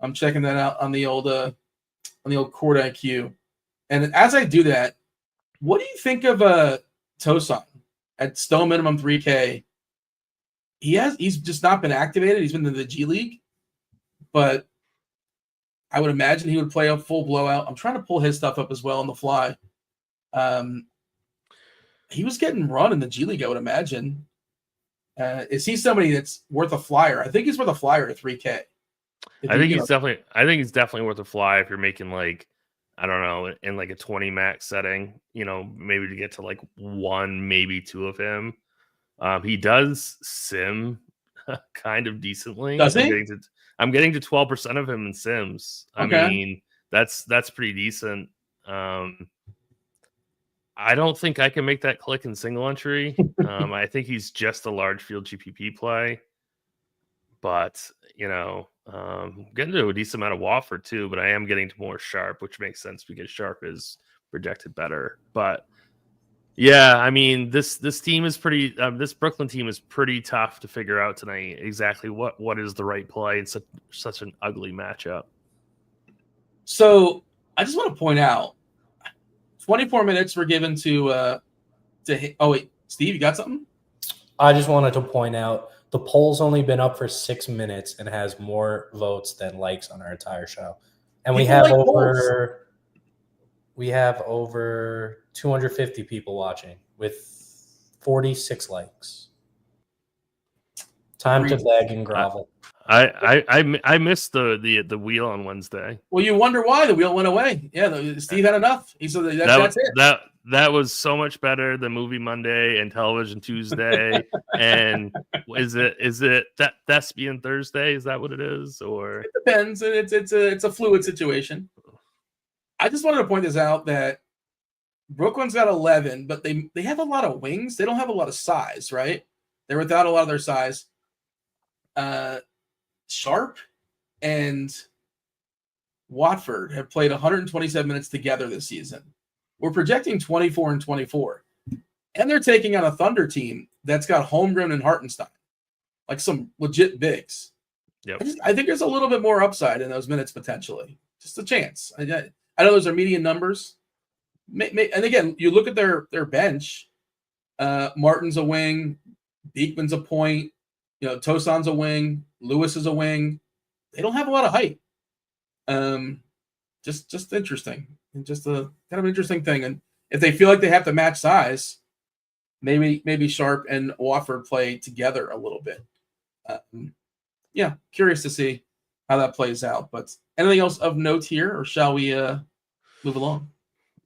I'm checking that out on the old Court IQ. And as I do that, what do you think of Tosan at still minimum 3K? He's just not been activated. He's been in the G League, but I would imagine he would play a full blowout. I'm trying to pull his stuff up as well on the fly. He was getting run in the G League, I would imagine. Is he somebody that's worth a flyer? I think he's worth a flyer at 3K. I think he's definitely worth a fly if you're making, like, I don't know, in like a 20 max setting, maybe to get to like 1, maybe 2 of him. He does sim kind of decently. Does he? I'm getting to 12% of him in sims. Okay. I mean, that's pretty decent. I don't think I can make that click in single entry. I think he's just a large field GPP play. But, getting to a decent amount of Watford too, but I am getting to more Sharpe, which makes sense because Sharpe is projected better. But yeah, I mean, this team is pretty. This Brooklyn team is pretty tough to figure out tonight. Exactly what is the right play in such an ugly matchup. So I just want to point out, 24 minutes were given to. Oh wait, Steve, you got something? I just wanted to point out the poll's only been up for 6 minutes and has more votes than likes on our entire show, and we have over 250 people watching with 46 likes. Time to beg and grovel. I missed the wheel on Wednesday. Well, you wonder why the wheel went away. Yeah, Steve had enough. He said that's it. That was so much better than Movie Monday and Television Tuesday. And is it that Thespian Thursday? Is that what it is? Or it depends. It's a fluid situation. I just wanted to point this out that Brooklyn's got 11, but they have a lot of wings. They don't have a lot of size, right? They're without a lot of their size. Sharpe and Watford have played 127 minutes together this season. We're projecting 24 and 24. And they're taking on a Thunder team that's got Holmgren and Hartenstein, like some legit bigs. Yep. I think there's a little bit more upside in those minutes potentially. Just a chance. I know those are median numbers. And again, you look at their bench. Martin's a wing. Beekman's a point. Tosan's a wing. Lewis is a wing. They don't have a lot of height. Just interesting. And just a kind of interesting thing. And if they feel like they have to match size, maybe Sharp and Watford play together a little bit. Yeah, curious to see how that plays out. But anything else of note here, or shall we move along?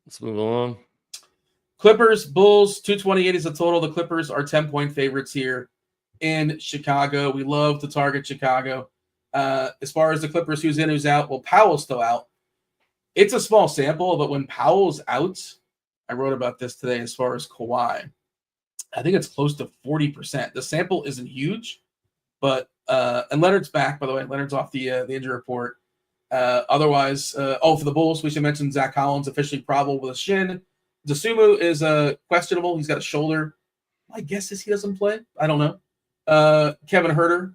Let's move along. Clippers, Bulls, 228 is the total. The Clippers are 10-point favorites here in Chicago. We love to target Chicago. As far as the Clippers, who's in, who's out, well, Powell's still out. It's a small sample, but when Powell's out, I wrote about this today as far as Kawhi. I think it's close to 40%. The sample isn't huge, but and Leonard's back, by the way. Leonard's off the injury report. Otherwise, for the Bulls, we should mention Zach Collins officially probable with a shin. Dosunmu is questionable. He's got a shoulder. My guess is he doesn't play. I don't know. Kevin Huerter,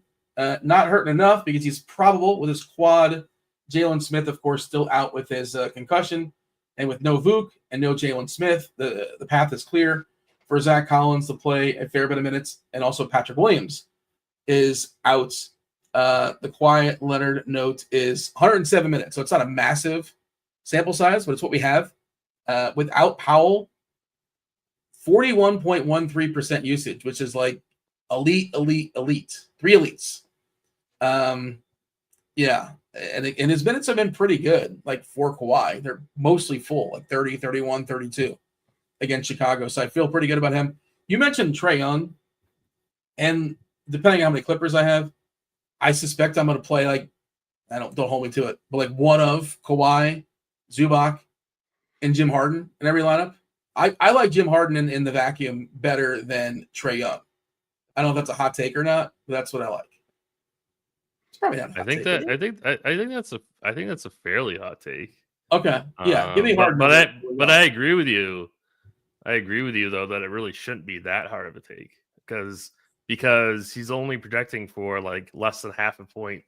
not hurting enough because he's probable with his quad. Jalen Smith, of course, still out with his concussion. And with no Vuk and no Jalen Smith, the path is clear for Zach Collins to play a fair bit of minutes. And also Patrick Williams is out. The quiet Leonard note is 107 minutes. So it's not a massive sample size, but it's what we have. Without Powell, 41.13% usage, which is like elite. 3 elites. Yeah. And his minutes have been pretty good, like for Kawhi. They're mostly full, like 30, 31, 32 against Chicago. So I feel pretty good about him. You mentioned Trae Young, and depending on how many Clippers I have, I suspect I'm going to play like, don't hold me to it, but like one of Kawhi, Zubac, and Jim Harden in every lineup. I like Jim Harden in the vacuum better than Trae Young. I don't know if that's a hot take or not, but that's what I like. It's probably not a hot take. I think that's a fairly hot take. Okay. Yeah. Give me Harden. But I agree with you. I agree with you though that it really shouldn't be that hard of a take because he's only projecting for like less than half a point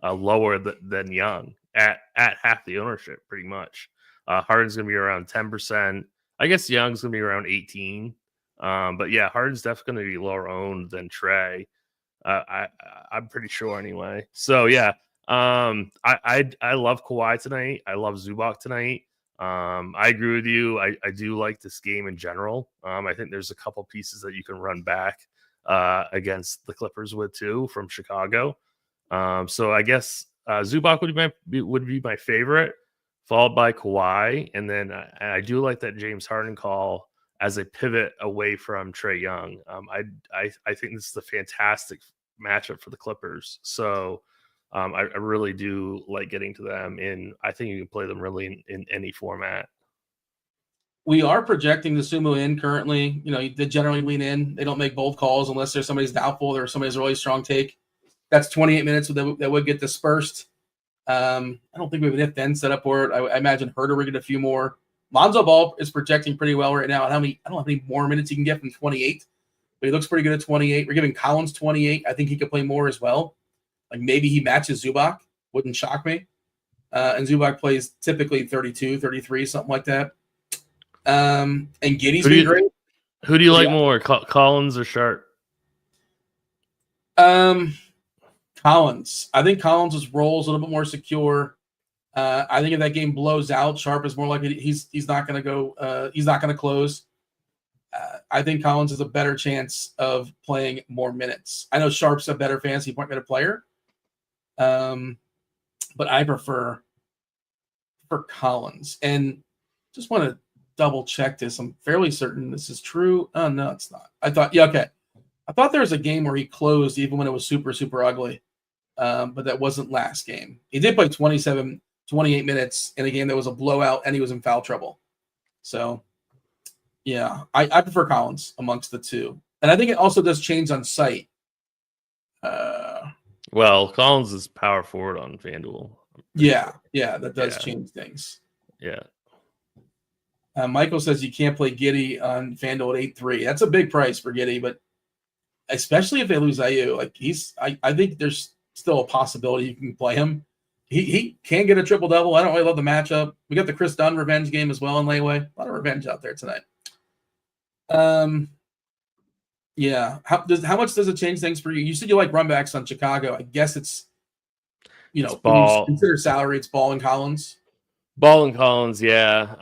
lower than Young at half the ownership, pretty much. Harden's going to be around 10%. I guess Young's going to be around 18. But yeah, Harden's definitely going to be lower owned than Trae. I'm pretty sure anyway. So yeah, I love Kawhi tonight. I love Zubac tonight. I agree with you. I do like this game in general. I think there's a couple pieces that you can run back against the Clippers with too from Chicago. So I guess Zubac would be my favorite, followed by Kawhi, and then I do like that James Harden call as a pivot away from Trae Young. I think this is a fantastic matchup for the Clippers. So I really do like getting to them, and I think you can play them really in any format. We are projecting the Sumo in currently. They generally lean in. They don't make bold calls unless there's somebody's doubtful or somebody's really strong take. That's 28 minutes that would get dispersed. I don't think we have an if-then set up for it. I imagine Huerter will get a few more. Lonzo Ball is projecting pretty well right now. I don't know how many more minutes he can get from 28, but he looks pretty good at 28. We're giving Collins 28. I think he could play more as well. Like maybe he matches Zubac. Wouldn't shock me. And Zubac plays typically 32, 33, something like that. And Giddey's been great. Who do you like more, Collins or Sharp? Collins. I think Collins' role is a little bit more secure. I think if that game blows out, Sharp is more likely he's not going to go. He's not going to close. I think Collins has a better chance of playing more minutes. I know Sharp's a better fantasy point guard player, but I prefer Collins. And just want to double check this. I'm fairly certain this is true. Oh no, it's not. I thought there was a game where he closed even when it was super, super ugly. But that wasn't last game. He did play 28 minutes in a game that was a blowout, and he was in foul trouble. So, yeah, I prefer Collins amongst the two. And I think it also does change on site. Well, Collins is power forward on FanDuel. Yeah, that does change things. Yeah. Michael says you can't play Giddey on FanDuel at 8-3. That's a big price for Giddey, but especially if they lose IU, like I think there's still a possibility you can play him. He can get a triple double. I don't really love the matchup. We got the Chris Dunn revenge game as well in layaway. A lot of revenge out there tonight. Yeah. How much does it change things for you? You said you like runbacks on Chicago. I guess it's It's when you Ball. consider salary, it's Ball and Collins. Ball and Collins, yeah.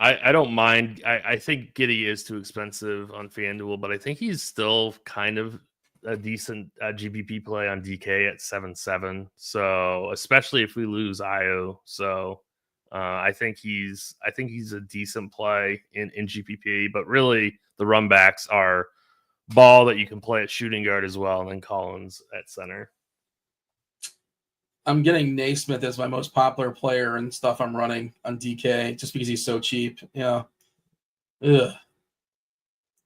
I don't mind. I think Giddey is too expensive on FanDuel, but I think he's still kind of a decent GPP play on DK at 7.7. So especially if we lose Io, so I think he's a decent play in GPP. But really, the runbacks are Ball that you can play at shooting guard as well, and then Collins at center. I'm getting Naismith as my most popular player and stuff I'm running on DK just because he's so cheap. Yeah. Ugh.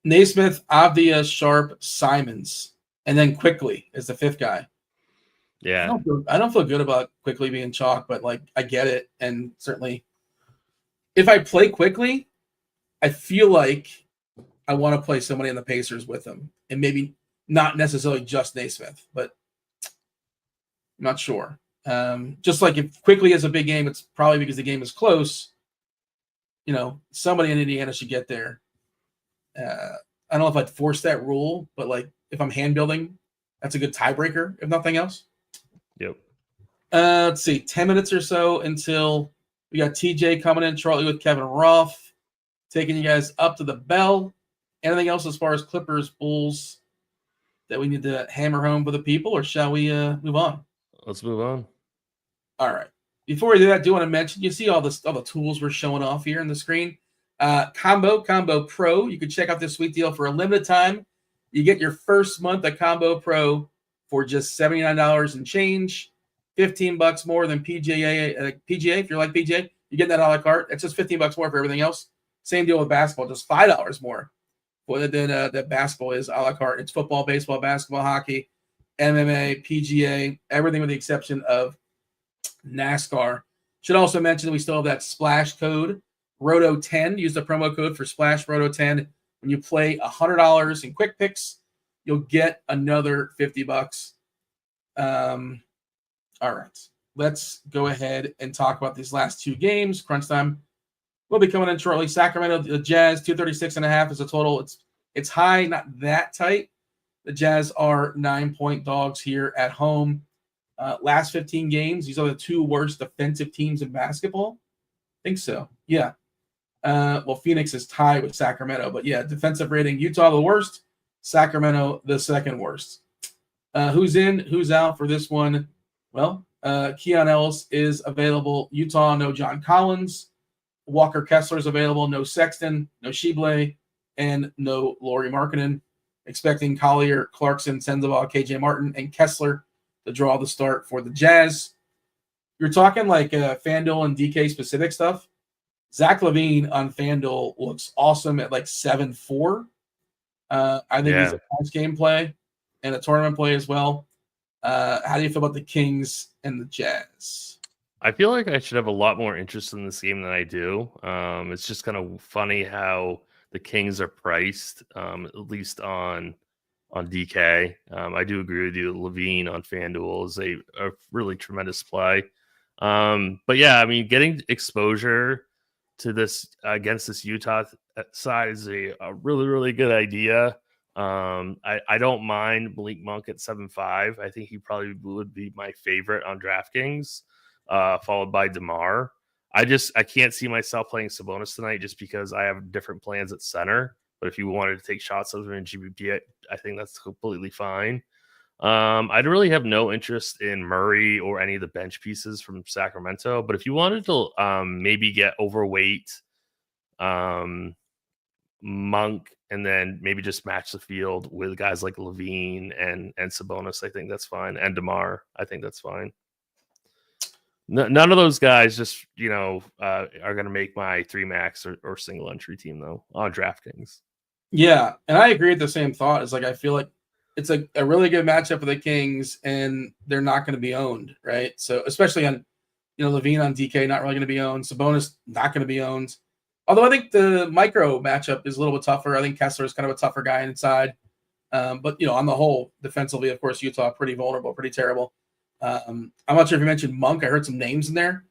Naismith, Avdia, Sharp, Simons, and then Quickly is the fifth guy. Yeah. I don't feel good about Quickly being chalk, but like I get it. And certainly if I play Quickly, I feel like I want to play somebody in the Pacers with him. And maybe not necessarily just Naismith, but I'm not sure. Just like if Quickly has a big game, it's probably because the game is close. Somebody in Indiana should get there. I don't know if I'd force that rule, but like if I'm hand building, that's a good tiebreaker, if nothing else. Yep. Let's see, 10 minutes or so until we got TJ coming in shortly with Kevin Roth, taking you guys up to the bell. Anything else as far as Clippers, Bulls that we need to hammer home for the people, or shall we move on? Let's move on. All right. Before we do that, I do want to mention, you see all the tools we're showing off here on the screen. Combo Pro. You can check out this sweet deal for a limited time. You get your first month of Combo Pro for just $79 and change, $15 more than PGA. If you're like PGA, you get that a la carte. It's just $15 more for everything else. Same deal with basketball, just $5 more than that basketball is a la carte. It's football, baseball, basketball, hockey, MMA, PGA, everything with the exception of NASCAR. Should also mention that we still have that splash code, Roto10. Use the promo code for Splash Roto10. When you play $100 in quick picks, you'll get another $50. All right. Let's go ahead and talk about these last two games. Crunch time will be coming in shortly. Sacramento, the Jazz, 236.5 is a total. It's high, not that tight. The Jazz are 9-point dogs here at home. Last 15 games, these are the two worst defensive teams in basketball. I think so. Yeah. Well, Phoenix is tied with Sacramento, but yeah, defensive rating, Utah the worst, Sacramento the second worst. Who's in, who's out for this one? Well, Keon Ellis is available. Utah, no John Collins. Walker Kessler is available. No Sexton, no Shibble, and no Lauri Markkanen. Expecting Collier, Clarkson, Sensabaugh, KJ Martin, and Kessler to draw the start for the Jazz. You're talking like FanDuel and DK specific stuff. Zach LaVine on FanDuel looks awesome at like 7-4. I think he's a cash game play and a tournament play as well. How do you feel about the Kings and the Jazz? I feel like I should have a lot more interest in this game than I do. It's just kind of funny how the Kings are priced, at least on DK. I do agree with you. LaVine on FanDuel is a really tremendous play. But yeah, I mean, getting exposure to this against this Utah side is a really, really good idea. I don't mind Malik Monk at 7.5. I think he probably would be my favorite on DraftKings, followed by DeMar. I can't see myself playing Sabonis tonight just because I have different plans at center. But if you wanted to take shots of him in GBP, I think that's completely fine. I'd really have no interest in Murray or any of the bench pieces from Sacramento. But if you wanted to maybe get overweight Monk and then maybe just match the field with guys like LaVine and Sabonis, I think that's fine. And DeMar, I think that's fine. None of those guys just, are going to make my 3-max or single entry team, though, on DraftKings. Yeah, and I agree with the same thought. It's like I feel like it's a really good matchup for the Kings, and they're not going to be owned, right? So especially on, Levine on DK, not really going to be owned. Sabonis, not going to be owned. Although I think the micro matchup is a little bit tougher. I think Kessler is kind of a tougher guy inside. But, on the whole, defensively, of course, Utah pretty vulnerable, pretty terrible. I'm not sure if you mentioned Monk. I heard some names in there.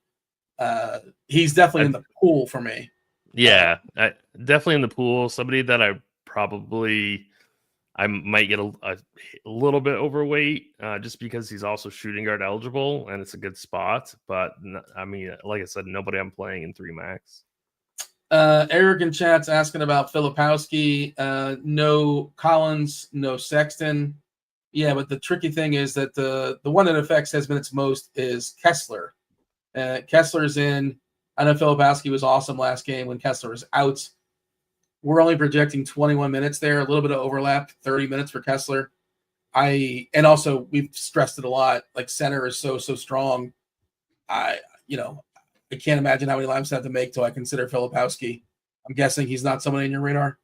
He's definitely in the pool for me. Yeah, definitely in the pool. Somebody that I might get a little bit overweight just because he's also shooting guard eligible and it's a good spot. But I mean, like I said, nobody I'm playing in 3 max. Eric in chat's asking about Filipowski. No Collins, no Sexton. Yeah, but the tricky thing is that the one that affects his minutes most is Kessler. Kessler's in. I know Filipowski was awesome last game when Kessler was out. We're only projecting 21 minutes there, a little bit of overlap, 30 minutes for Kessler. And also we've stressed it a lot. Like center is so strong. I can't imagine how many lineups I have to make till I consider Filipowski. I'm guessing he's not someone in your radar.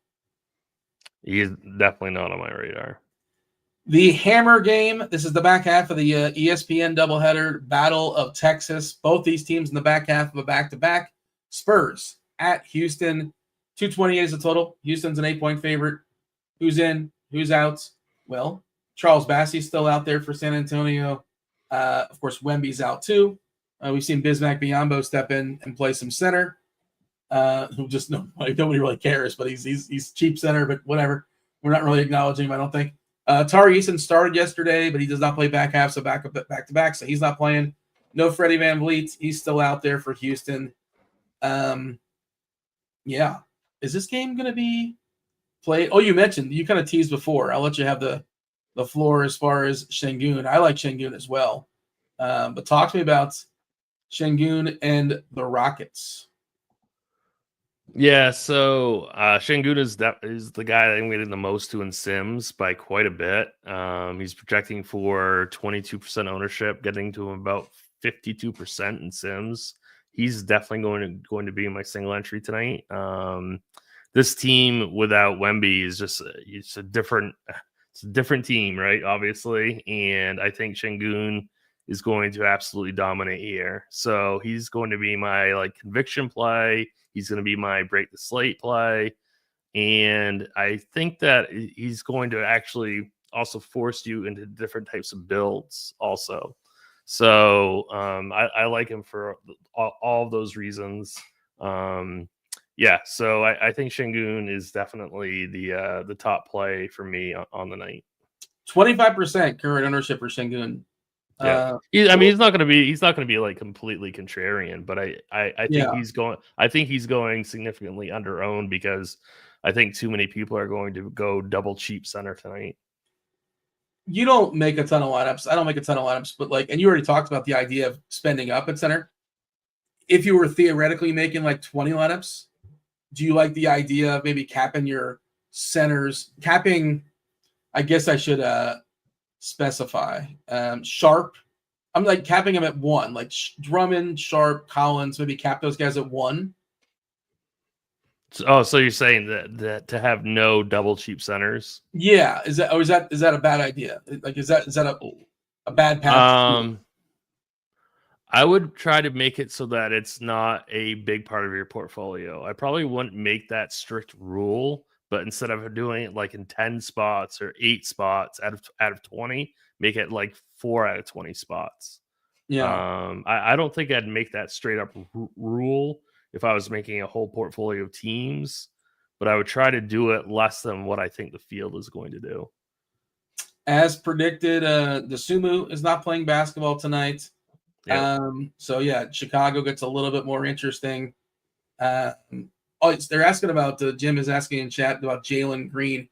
He's definitely not on my radar. The Hammer game. This is the back half of the ESPN doubleheader, Battle of Texas. Both these teams in the back half of a back-to-back. Spurs at Houston. 228 is the total. Houston's an 8-point favorite. Who's in? Who's out? Well, Charles Bassey's still out there for San Antonio. Of course, Wemby's out too. We've seen Bismack Biyombo step in and play some center. Nobody really cares, but he's cheap center, but whatever. We're not really acknowledging him, I don't think. Tari Eason started yesterday, but he does not play back half, so back to back, so he's not playing. No Freddie VanVleet. He's still out there for Houston. Yeah. Is this game going to be played? Oh, you kind of teased before. I'll let you have the floor as far as Şengün. I like Şengün as well. But talk to me about Şengün and the Rockets. Yeah, so Şengün is the guy that I'm getting the most to in Sims by quite a bit. He's projecting for 22% ownership, getting to about 52% in Sims. He's definitely going to be in my single entry tonight. This team without Wemby is just it's a different team, right? Obviously, and I think Şengün is going to absolutely dominate here. So he's going to be my conviction play. He's going to be my break the slate play, and I think that he's going to actually also force you into different types of builds also. So I like him for all of those reasons. Yeah, so I think Şengün is definitely the top play for me on the night. 25% current ownership for Şengün. Yeah, he's not going to be like completely contrarian, but I think he's going. I think he's going significantly under owned because I think too many people are going to go double cheap center tonight. You don't make a ton of lineups. I don't make a ton of lineups, but and you already talked about the idea of spending up at center. If you were theoretically making 20 lineups, do you like the idea of maybe capping your centers? Capping, I guess I should specify. Sharp. I'm capping them at 1. Drummond, Sharp, Collins, maybe cap those guys at 1. So you're saying that to have no double cheap centers? Yeah, is that a bad idea? Is that a bad path? I would try to make it so that it's not a big part of your portfolio. I probably wouldn't make that strict rule, but instead of doing it in 10 spots or 8 spots out of 20, make it 4 out of 20 spots. Yeah. I don't think I'd make that straight up rule if I was making a whole portfolio of teams, but I would try to do it less than what I think the field is going to do. As predicted, Dosunmu is not playing basketball tonight. Yep. So yeah, Chicago gets a little bit more interesting. They're asking about Jim is asking in chat about Jalen Green.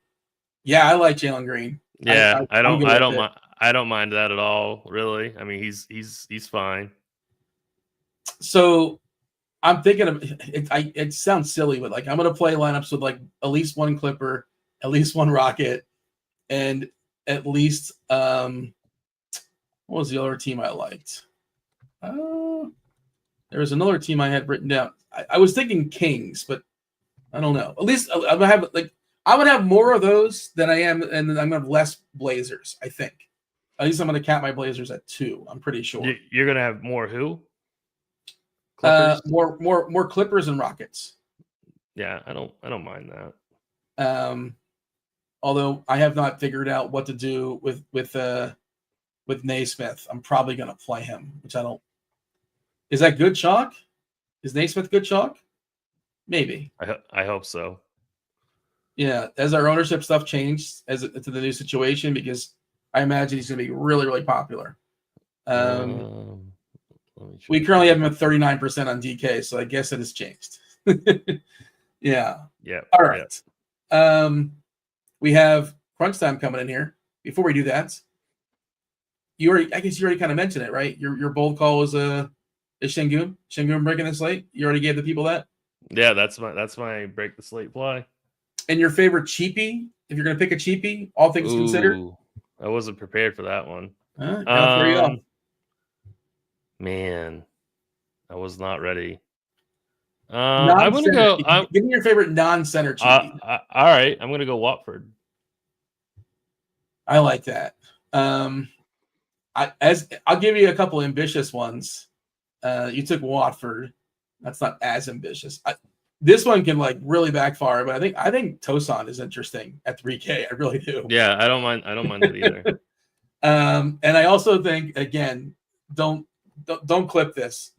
Yeah, I like Jalen Green. Yeah, I don't mind that at all, really. I mean, he's fine. So I'm thinking of it. It sounds silly, but I'm going to play lineups with at least one Clipper, at least one Rocket, and at least what was the other team I liked? There was another team I had written down. I was thinking Kings, but I don't know. At least I'm gonna have I would have more of those than I am, and I'm going to have less Blazers, I think. At least I'm going to cap my Blazers at 2. I'm pretty sure. You're going to have more who? Clippers? More Clippers and Rockets. Yeah, I don't mind that. Although I have not figured out what to do with Naismith. I'm probably going to play him, which I don't. Is that good chalk? Is Naismith good chalk? Maybe. I hope so. Yeah, as our ownership stuff changed to the new situation, because I imagine he's going to be really, really popular. We currently have him at 39% on DK, so I guess it has changed. Yeah. Yeah. All right. Yeah. We have crunch time coming in here. Before we do that, I guess you already kind of mentioned it, right? Your bold call was Şengün breaking the slate. You already gave the people that. Yeah, that's my break the slate play. And your favorite cheapie, if you're going to pick a cheapie, all things considered? I wasn't prepared for that one. There you go. Man, I was not ready. I'm going to go. Give me your favorite non-center cheapie. All right, I'm going to go Watford. I like that. I'll give you a couple ambitious ones. You took Watford. That's not as ambitious. This one can really backfire, but I think Tosun is interesting at 3K. I really do. Yeah, I don't mind that either. And I also think, again, don't clip this,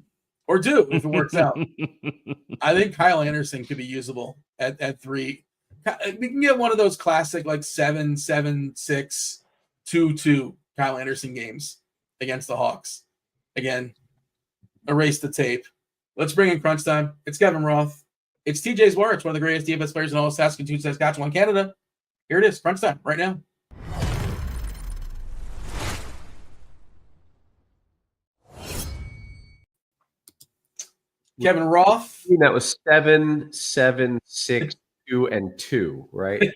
or do if it works out. I think Kyle Anderson could be usable at 3. We can get one of those classic 7-7-6 2-2 Kyle Anderson games against the Hawks. Again, erase the tape. Let's bring in crunch time. It's Kevin Roth. It's TJ Zwarych, one of the greatest DFS players in all of Saskatchewan, Canada. Here it is, crunch time, right now. Kevin Roth. That was 7, 7, 6, 2, and 2, right?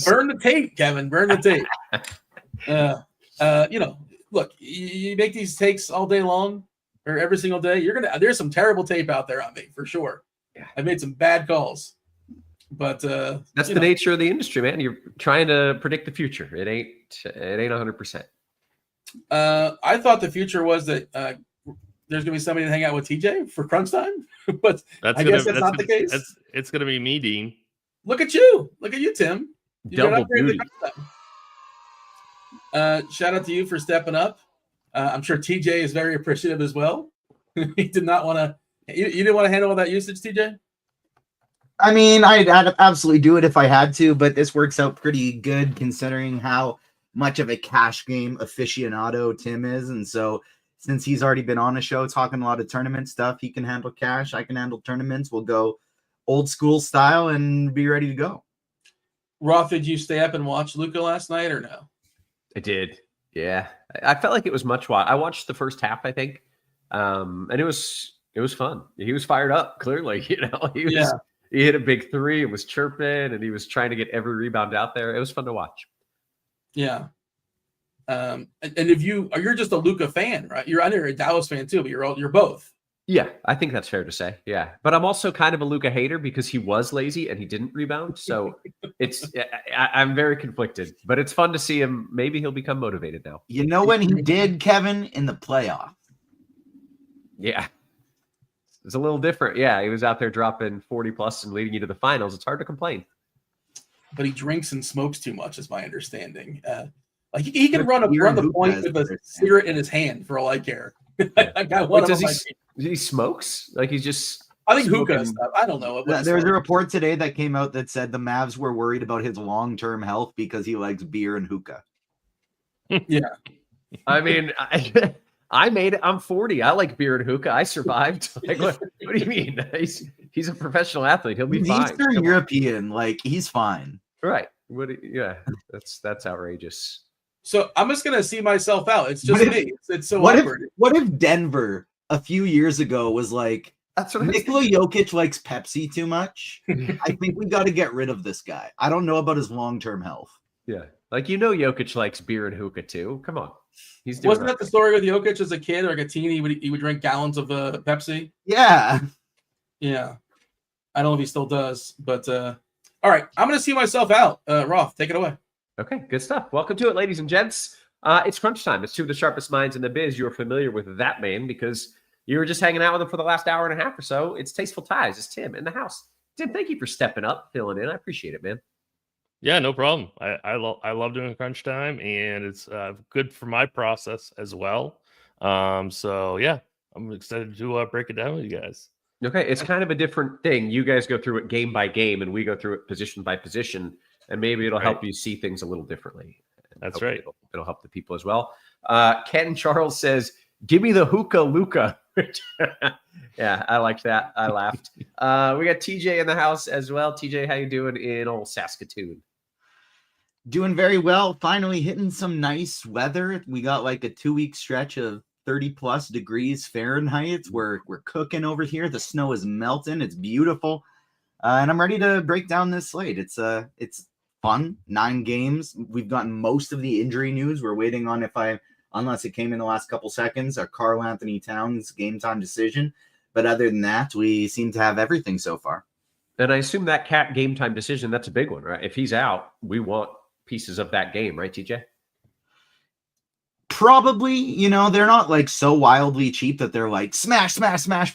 Burn the tape, Kevin. Burn the tape. Look, you make these takes all day long or every single day. There's some terrible tape out there on me for sure. Yeah. I've made some bad calls, but that's the nature of the industry, man. You're trying to predict the future. It ain't 100%. I thought the future was that there's gonna be somebody to hang out with TJ for crunch time, but I guess that's not the case. It's gonna be me, Dean. Look at you, Tim. Double duty. Shout out to you for stepping up. I'm sure TJ is very appreciative as well. He did not want to. You didn't want to handle all that usage, TJ? I mean, I'd absolutely do it if I had to, but this works out pretty good considering how much of a cash game aficionado Tim is. And so since he's already been on a show talking a lot of tournament stuff, he can handle cash. I can handle tournaments. We'll go old school style and be ready to go. Roth, did you stay up and watch Luka last night or no? I did. Yeah. I felt like it was much. I watched the first half, I think. And it was fun. He was fired up, clearly. He hit a big 3 and was chirping, and he was trying to get every rebound out there. It was fun to watch. Yeah. And if you're just a Luka fan, right? You're a Dallas fan too, but you're both. Yeah, I think that's fair to say. Yeah, but I'm also kind of a Luka hater because he was lazy and he didn't rebound. So I'm very conflicted, but it's fun to see him. Maybe he'll become motivated now. You know when he did, Kevin, in the playoff. Yeah, it's a little different. Yeah, he was out there dropping 40 plus and leading you to the finals. It's hard to complain. But he drinks and smokes too much, is my understanding. He can run the point with a cigarette in his hand for all I care. I got one of them. He smokes? Like he's just. I think hookah stuff. I don't know. There's a report today that came out that said the Mavs were worried about his long-term health because he likes beer and hookah. Yeah. I mean, I made it. I'm 40. I like beer and hookah. I survived. Like, what do you mean? He's a professional athlete. He'll be fine. Eastern European, he's fine. Right. Yeah. That's outrageous. So I'm just gonna see myself out. It's just me. It's so awkward. What if Denver a few years ago was like, that's what Nikola Jokic likes Pepsi too much? I think we got to get rid of this guy. I don't know about his long-term health. Yeah. Jokic likes beer and hookah too. Come on. Wasn't that the story with Jokic as a kid or like a teen? He would drink gallons of Pepsi. Yeah. Yeah. I don't know if he still does, but all right. I'm going to see myself out. Roth, take it away. Okay, good stuff. Welcome to it, ladies and gents. It's crunch time. It's two of the sharpest minds in the biz. You're familiar with that man because you were just hanging out with him for the last hour and a half or so. It's Tasteful Ties. It's Tim in the house. Tim, thank you for stepping up, filling in. I appreciate it, man. Yeah, no problem. I love doing crunch time, and it's good for my process as well. So yeah, I'm excited to break it down with you guys. Okay, it's kind of a different thing. You guys go through it game by game, and we go through it position by position, and maybe it'll help you see things a little differently. That's right. It'll help the people as well. Ken Charles says, "Give me the hookah, Luca." Yeah, I like that. I laughed. We got TJ in the house as well. TJ, how you doing in old Saskatoon? Doing very well. Finally hitting some nice weather. We got like a 2-week stretch of 30+ degrees Fahrenheit. We're cooking over here. The snow is melting. It's beautiful. And I'm ready to break down this slate. It's fun. 9 games. We've gotten most of the injury news. We're waiting on unless it came in the last couple seconds, our Karl Anthony Towns game time decision. But other than that, we seem to have everything so far. And I assume that cat game time decision, that's a big one, right? If he's out, we want pieces of that game, right, TJ? Probably, they're not like so wildly cheap that they're like smash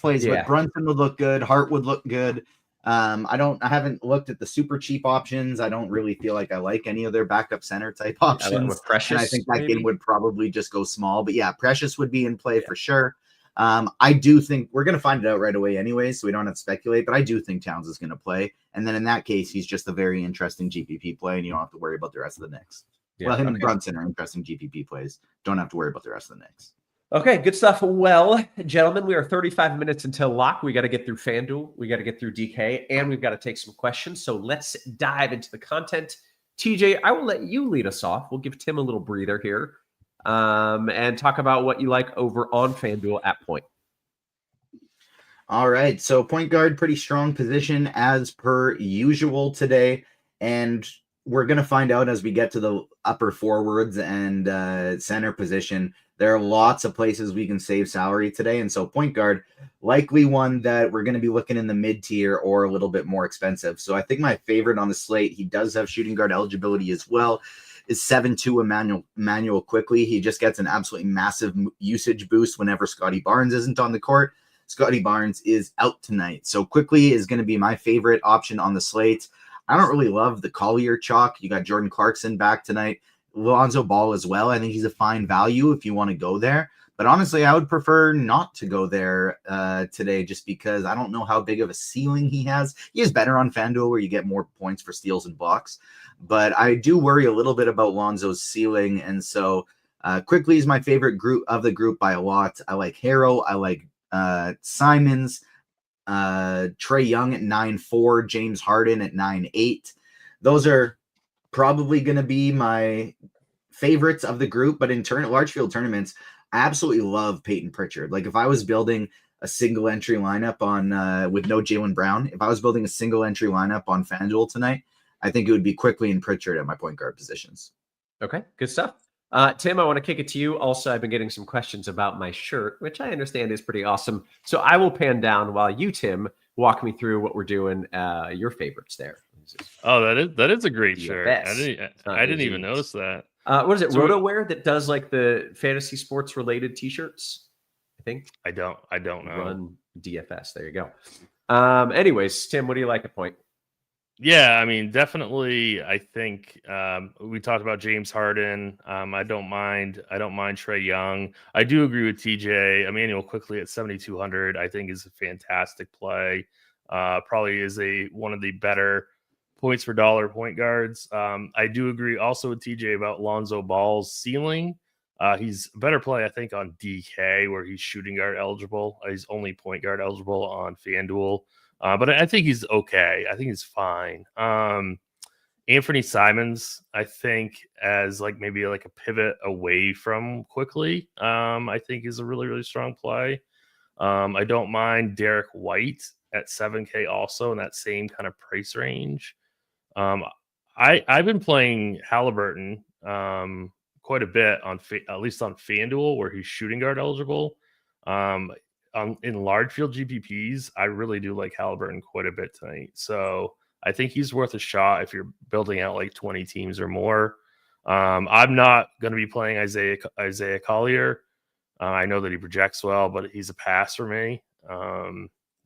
plays, Yeah. but Brunson would look good. Hart would look good. I haven't looked at the super cheap options. I don't really feel like I like any of their backup center type options. With Precious, and I think that maybe? game would probably just go small, but yeah, Precious would be in play for sure. I do think we're going to find it out right away anyway, so we don't have to speculate, but I do think Towns is going to play. And then in that case, he's just a very interesting GPP play, and you don't have to worry about the rest of the Knicks. Yeah, Well, him and Brunson are interesting GPP plays. Don't have to worry about the rest of the Knicks. Okay, good stuff. Well, gentlemen, we are 35 minutes until lock. We got to get through FanDuel. We got to get through DK, and we've got to take some questions. So let's dive into the content. TJ, I will let you lead us off. We'll give Tim a little breather here and talk about what you like over on FanDuel at point. All right, so point guard, pretty strong position as per usual today. And we're going to find out as we get to the upper forwards and center position. There are lots of places we can save salary today. And so point guard, likely one that we're going to be looking in the mid-tier or a little bit more expensive. So I think my favorite on the slate, he does have shooting guard eligibility as well, is 7'2" Emmanuel Quickly. He just gets an absolutely massive usage boost whenever Scotty Barnes isn't on the court. Scotty Barnes is out tonight. So Quickly is going to be my favorite option on the slate. I don't really love the Collier chalk. You got Jordan Clarkson back tonight. Lonzo Ball as well. I think he's a fine value if you want to go there. But honestly, I would prefer not to go there today just because I don't know how big of a ceiling he has. He is better on FanDuel where you get more points for steals and blocks. But I do worry a little bit about Lonzo's ceiling. And so Quickly is my favorite group of the group by a lot. I like Harrow. I like Simons. Trae Young at 9.4, James Harden at 9.8. Those are probably going to be my favorites of the group, but in large field tournaments, I absolutely love Peyton Pritchard. Like if I was building a single entry lineup on with no Jaylen Brown, if I was building a single entry lineup on FanDuel tonight, I think it would be Quickly and Pritchard at my point guard positions. Okay, good stuff. Tim, I want to kick it to you. Also, I've been getting some questions about my shirt, which I understand is pretty awesome. So I will pan down while you, Tim, walk me through what we're doing, your favorites there. Oh, that is a great shirt. DFS. I didn't even notice that. What is it, So RotoWear, that does like the fantasy sports related t-shirts? I think. I don't know. Run DFS. There you go. Anyways, Tim, what do you like at point? Yeah, I mean, definitely. I think we talked about James Harden. I don't mind Trae Young. I do agree with TJ. Emmanuel Quickly at 7,200. I think is a fantastic play. Probably is one of the better points per dollar point guards. I do agree also with TJ about Lonzo Ball's ceiling. He's a better play, I think, on DK where he's shooting guard eligible. He's only point guard eligible on FanDuel. But I think he's okay. I think he's fine. Anthony Simons, I think, as like maybe like a pivot away from Quickly, I think is a really, really strong play. I don't mind Derek White at 7K also in that same kind of price range. I've been playing Halliburton quite a bit at least on FanDuel where he's shooting guard eligible. in large field GPPs, I really do like Halliburton quite a bit tonight. So I think he's worth a shot if you're building out like 20 teams or more. I'm not going to be playing Isaiah Collier. I know that he projects well, but he's a pass for me.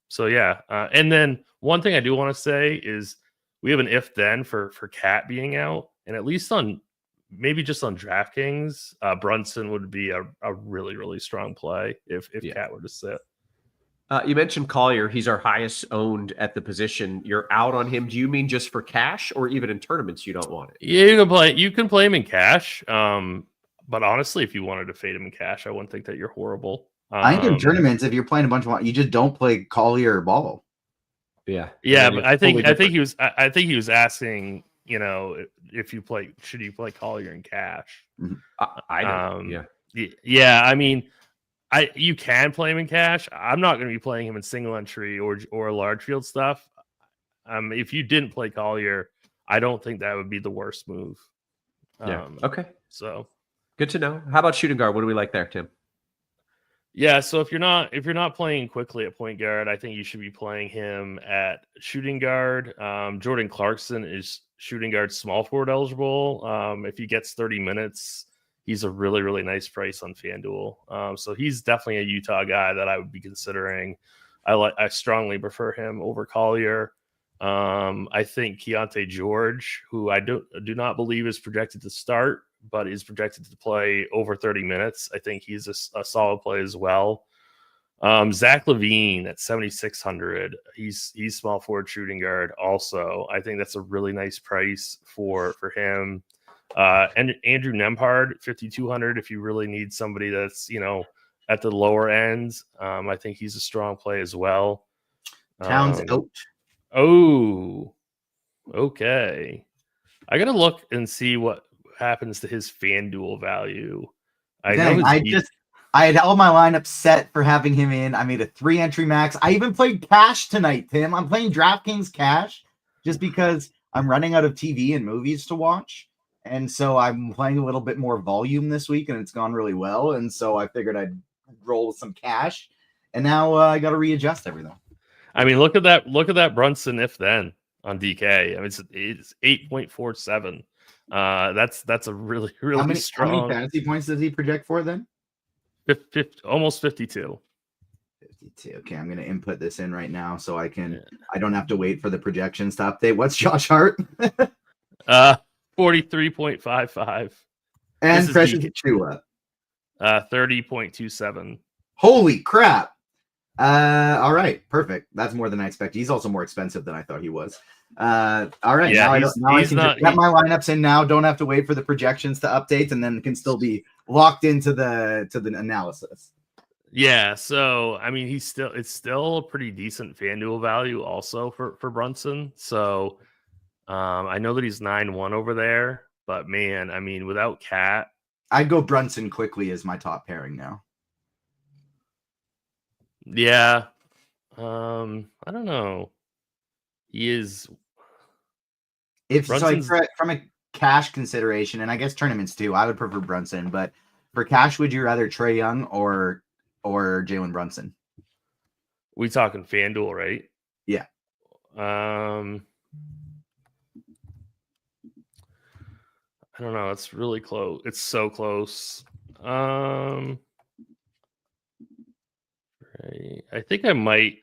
So yeah. And then one thing I do want to say is we have an if then for Cat being out, and at least on maybe just on DraftKings, Brunson would be a really, really strong play if Cat were to sit. You mentioned Collier. He's our highest owned at the position. You're out on him. Do you mean just for cash or even in tournaments you don't want it? Yeah, you can play him in cash. But honestly, if you wanted to fade him in cash, I wouldn't think that you're horrible. I think in tournaments, if you're playing a bunch of, you just don't play Collier or Ball. Yeah, but I think he was asking, if you play, should you play Collier in cash? I know. Yeah. I mean, you can play him in cash. I'm not going to be playing him in single entry or large field stuff. If you didn't play Collier, I don't think that would be the worst move. Okay. So good to know. How about shooting guard? What do we like there, Tim? Yeah, so if you're not playing quickly at point guard, I think you should be playing him at shooting guard. Jordan Clarkson is shooting guard small forward eligible. If he gets 30 minutes, he's a really, really nice price on FanDuel. So he's definitely a Utah guy that I would be considering. I strongly prefer him over Collier. I think Keontae George, who I do not believe is projected to start, but is projected to play over 30 minutes. I think he's a solid play as well. Zach LaVine at 7,600. He's small forward shooting guard also. I think that's a really nice price for him. And Andrew Nembhard, 5,200. If you really need somebody that's, at the lower end, I think he's a strong play as well. Towns out. Oh, okay. I got to look and see what happens to his FanDuel value. I had all my lineups set for having him in. I made a 3-entry max. I even played cash tonight, Tim. I'm playing DraftKings cash just because I'm running out of TV and movies to watch. And so I'm playing a little bit more volume this week, and it's gone really well. And so I figured I'd roll with some cash. And now I got to readjust everything. I mean, look at that Brunson if then on DK. I mean, it's 8.47. That's a really, really strong. How many fantasy points does he project for then? Almost 52. 52. Okay, I'm going to input this in right now so I don't have to wait for the projections to update. What's Josh Hart? 43.55. And Precious Achua. 30.27. Holy crap. All right, perfect. That's more than I expected. He's also more expensive than I thought he was. All right, yeah, now I can just get my lineups in now. Don't have to wait for the projections to update, and then can still be locked into the analysis. Yeah, so I mean, it's still a pretty decent FanDuel value also for Brunson. So I know that he's 9-1 over there, but man, I mean, without Cat, I'd go Brunson quickly as my top pairing now. Yeah. I don't know. He is. From a cash consideration, and I guess tournaments too, I would prefer Brunson, but for cash, would you rather Trae Young or Jalen Brunson? We talking FanDuel, right? Yeah. I don't know. It's really close. It's so close. Right. I think I might.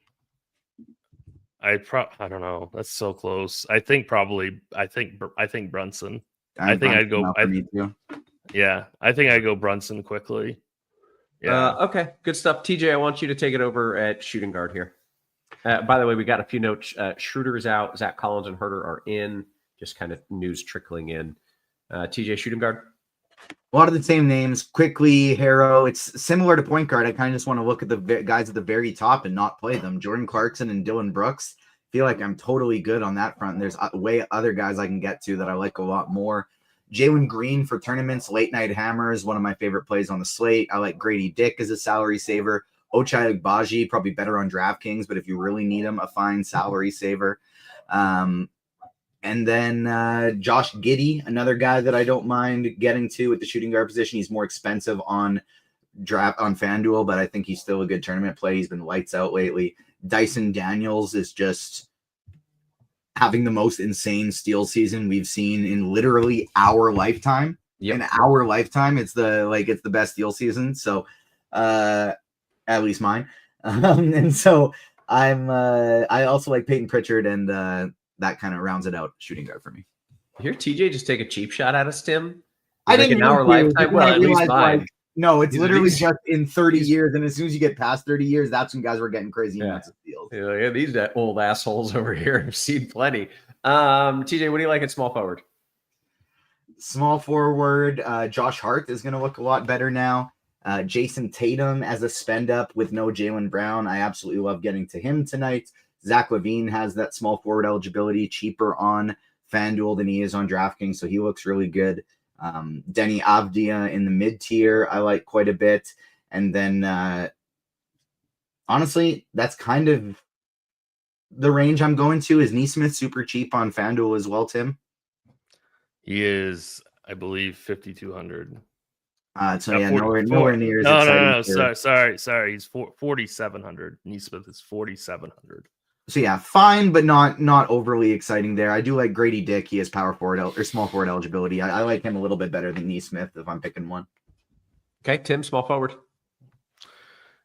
I don't know. That's so close. I think Brunson. I think I'd go. Yeah, I think I'd go Brunson quickly. Yeah. Okay, good stuff. TJ, I want you to take it over at shooting guard here. By the way, we got a few notes. Schroeder is out. Zach Collins and Herter are in. Just kind of news trickling in. TJ, shooting guard. A lot of the same names. Quickly, Harrow. It's similar to point guard. I kind of just want to look at the guys at the very top and not play them. Jordan Clarkson and Dylan Brooks. Feel like I'm totally good on that front. There's way other guys I can get to that I like a lot more. Jalen Green for tournaments. Late Night Hammer is one of my favorite plays on the slate. I like Grady Dick as a salary saver. Ochai Agbaji, probably better on DraftKings, but if you really need him, a fine salary saver. And then Josh Giddey, another guy that I don't mind getting to at the shooting guard position. He's more expensive on draft on FanDuel, but I think he's still a good tournament play. He's been lights out lately. Dyson Daniels is just having the most insane steal season we've seen in literally our lifetime. Yep. In our lifetime, it's the best steal season. So, at least mine. And so I also like Peyton Pritchard, and that kind of rounds it out shooting guard for me. Here, TJ just take a cheap shot at us, Tim. I Like didn't in our mean to, lifetime. but Well, I at least realized, mine. like, no, it's These are literally these- just in 30 years, and as soon as you get past 30 years, that's when guys were getting crazy amounts of steals. Yeah, these old assholes over here have seen plenty. TJ, what do you like at small forward? Small forward, Josh Hart is going to look a lot better now. Jason Tatum as a spend up with no Jaylen Brown. I absolutely love getting to him tonight. Zach LaVine has that small forward eligibility, cheaper on FanDuel than he is on DraftKings, so he looks really good. Denny Avdia in the mid tier, I like quite a bit. And then, honestly, that's kind of the range I'm going to. Is Neesmith super cheap on FanDuel as well, Tim? He is, I believe, 5,200. So yeah, nowhere near as no, exciting. Sorry. He's 4,700. Neesmith is 4,700. So yeah, fine, but not overly exciting there. I do like Grady Dick. He has power forward or small forward eligibility. I like him a little bit better than Neesmith if I'm picking one. Okay, Tim, small forward.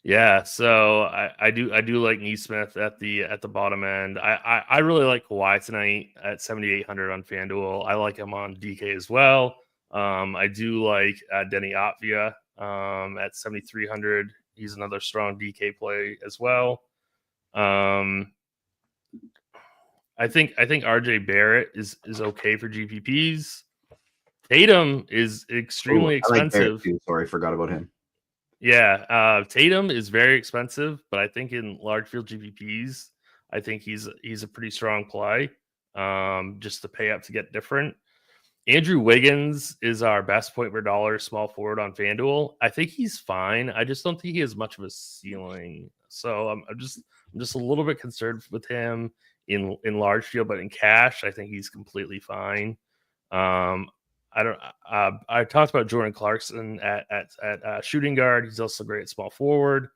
Yeah, so I do like Neesmith at the bottom end. I really like Kawhi tonight at 7,800 on FanDuel. I like him on DK as well. I do like Denny Avdia at 7,300. He's another strong DK play as well. I think RJ Barrett is okay for GPPs. Tatum is extremely expensive. I like Barrett too. Sorry, forgot about him. Yeah, Tatum is very expensive, but I think in large field GPPs, I think he's a pretty strong play. Just to pay up to get different. Andrew Wiggins is our best point per dollar small forward on FanDuel. I think he's fine. I just don't think he has much of a ceiling. So I'm just a little bit concerned with him in large field, but in cash, I think he's completely fine. I talked about Jordan Clarkson at shooting guard. He's also great at small forward.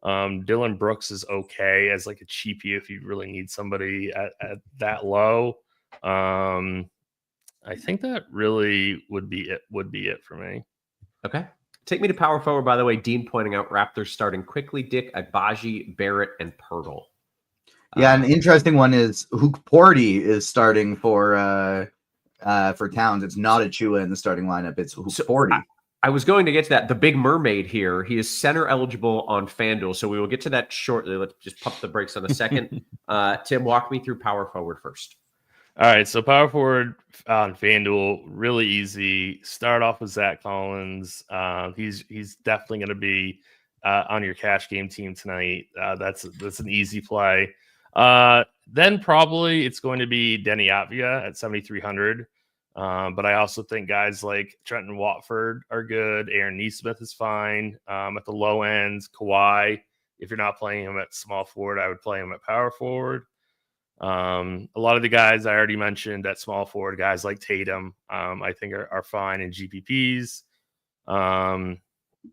Dylan Brooks is okay as like a cheapie if you really need somebody at that low. I think that really would be it for me. Okay. Take me to power forward, by the way. Dean pointing out Raptors starting quickly. Dick, Agbaji, Barrett, and Pirtle. Yeah, an interesting one is Hook Porty is starting for Towns. It's not Achua in the starting lineup. It's Hook Porty. I was going to get to that. The Big Mermaid here. He is center eligible on FanDuel, so we will get to that shortly. Let's just pump the brakes on a second. Tim, walk me through power forward first. All right, so power forward on FanDuel, really easy. Start off with Zach Collins. He's definitely going to be on your cash game team tonight. That's an easy play. Then probably it's going to be Denny Avdia at 7,300. But I also think guys like Trenton Watford are good. Aaron Neesmith is fine. At the low end, Kawhi, if you're not playing him at small forward, I would play him at power forward. A lot of the guys I already mentioned at small forward, guys like Tatum, I think are fine in GPPs.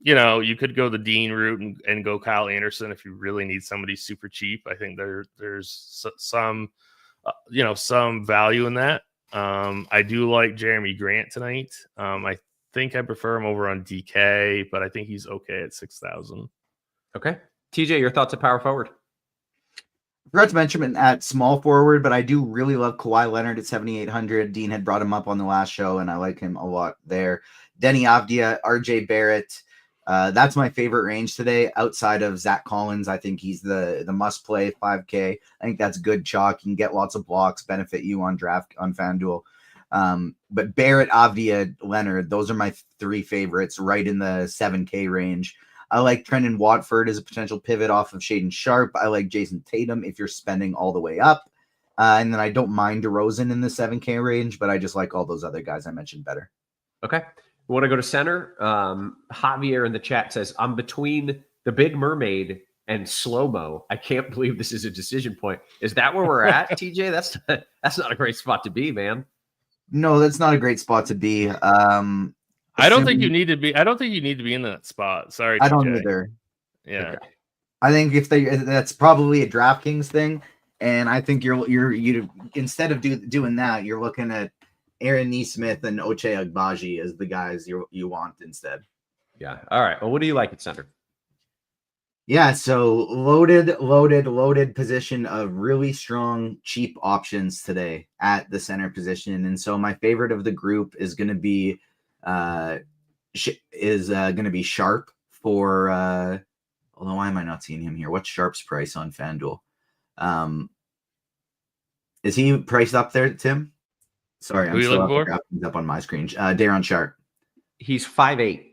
You could go the Dean route and go Kyle Anderson if you really need somebody super cheap. I think there's some value in that. I do like Jeremy Grant tonight. I think I prefer him over on DK, but I think he's okay at 6,000. Okay. TJ, your thoughts at power forward? Forgot to mention him at small forward, but I do really love Kawhi Leonard at 7,800. Dean had brought him up on the last show, and I like him a lot there. Denny Avdia, RJ Barrett. That's my favorite range today. Outside of Zach Collins, I think he's the must play 5K. I think that's good chalk. You can get lots of blocks, benefit you on FanDuel. But Barrett, Avdia, Leonard, those are my three favorites, right in the 7K range. I like Trenton Watford as a potential pivot off of Shaden Sharp. I like Jason Tatum if you're spending all the way up. And then I don't mind DeRozan in the 7K range, but I just like all those other guys I mentioned better. Okay. We want to go to center. Javier in the chat says, I'm between the Big Mermaid and slow-mo. I can't believe this is a decision point. Is that where we're at, TJ? That's not a great spot to be, man. No, that's not a great spot to be. I don't think you need to be. I don't think you need to be in that spot. Sorry, I don't TJ. either. Yeah. Okay. I think that's probably a DraftKings thing, and I think you instead of doing that, you're looking at Aaron Neesmith and Ochai Agbaji as the guys you want instead. Yeah. All right. Well, what do you like at center? Yeah, so loaded position of really strong, cheap options today at the center position. And so my favorite of the group is going to be Sharp for although why am I not seeing him here? What's Sharp's price on FanDuel? Is he priced up there, Tim? Sorry, I'm still up on my screen. Daron Sharp. He's 5'8".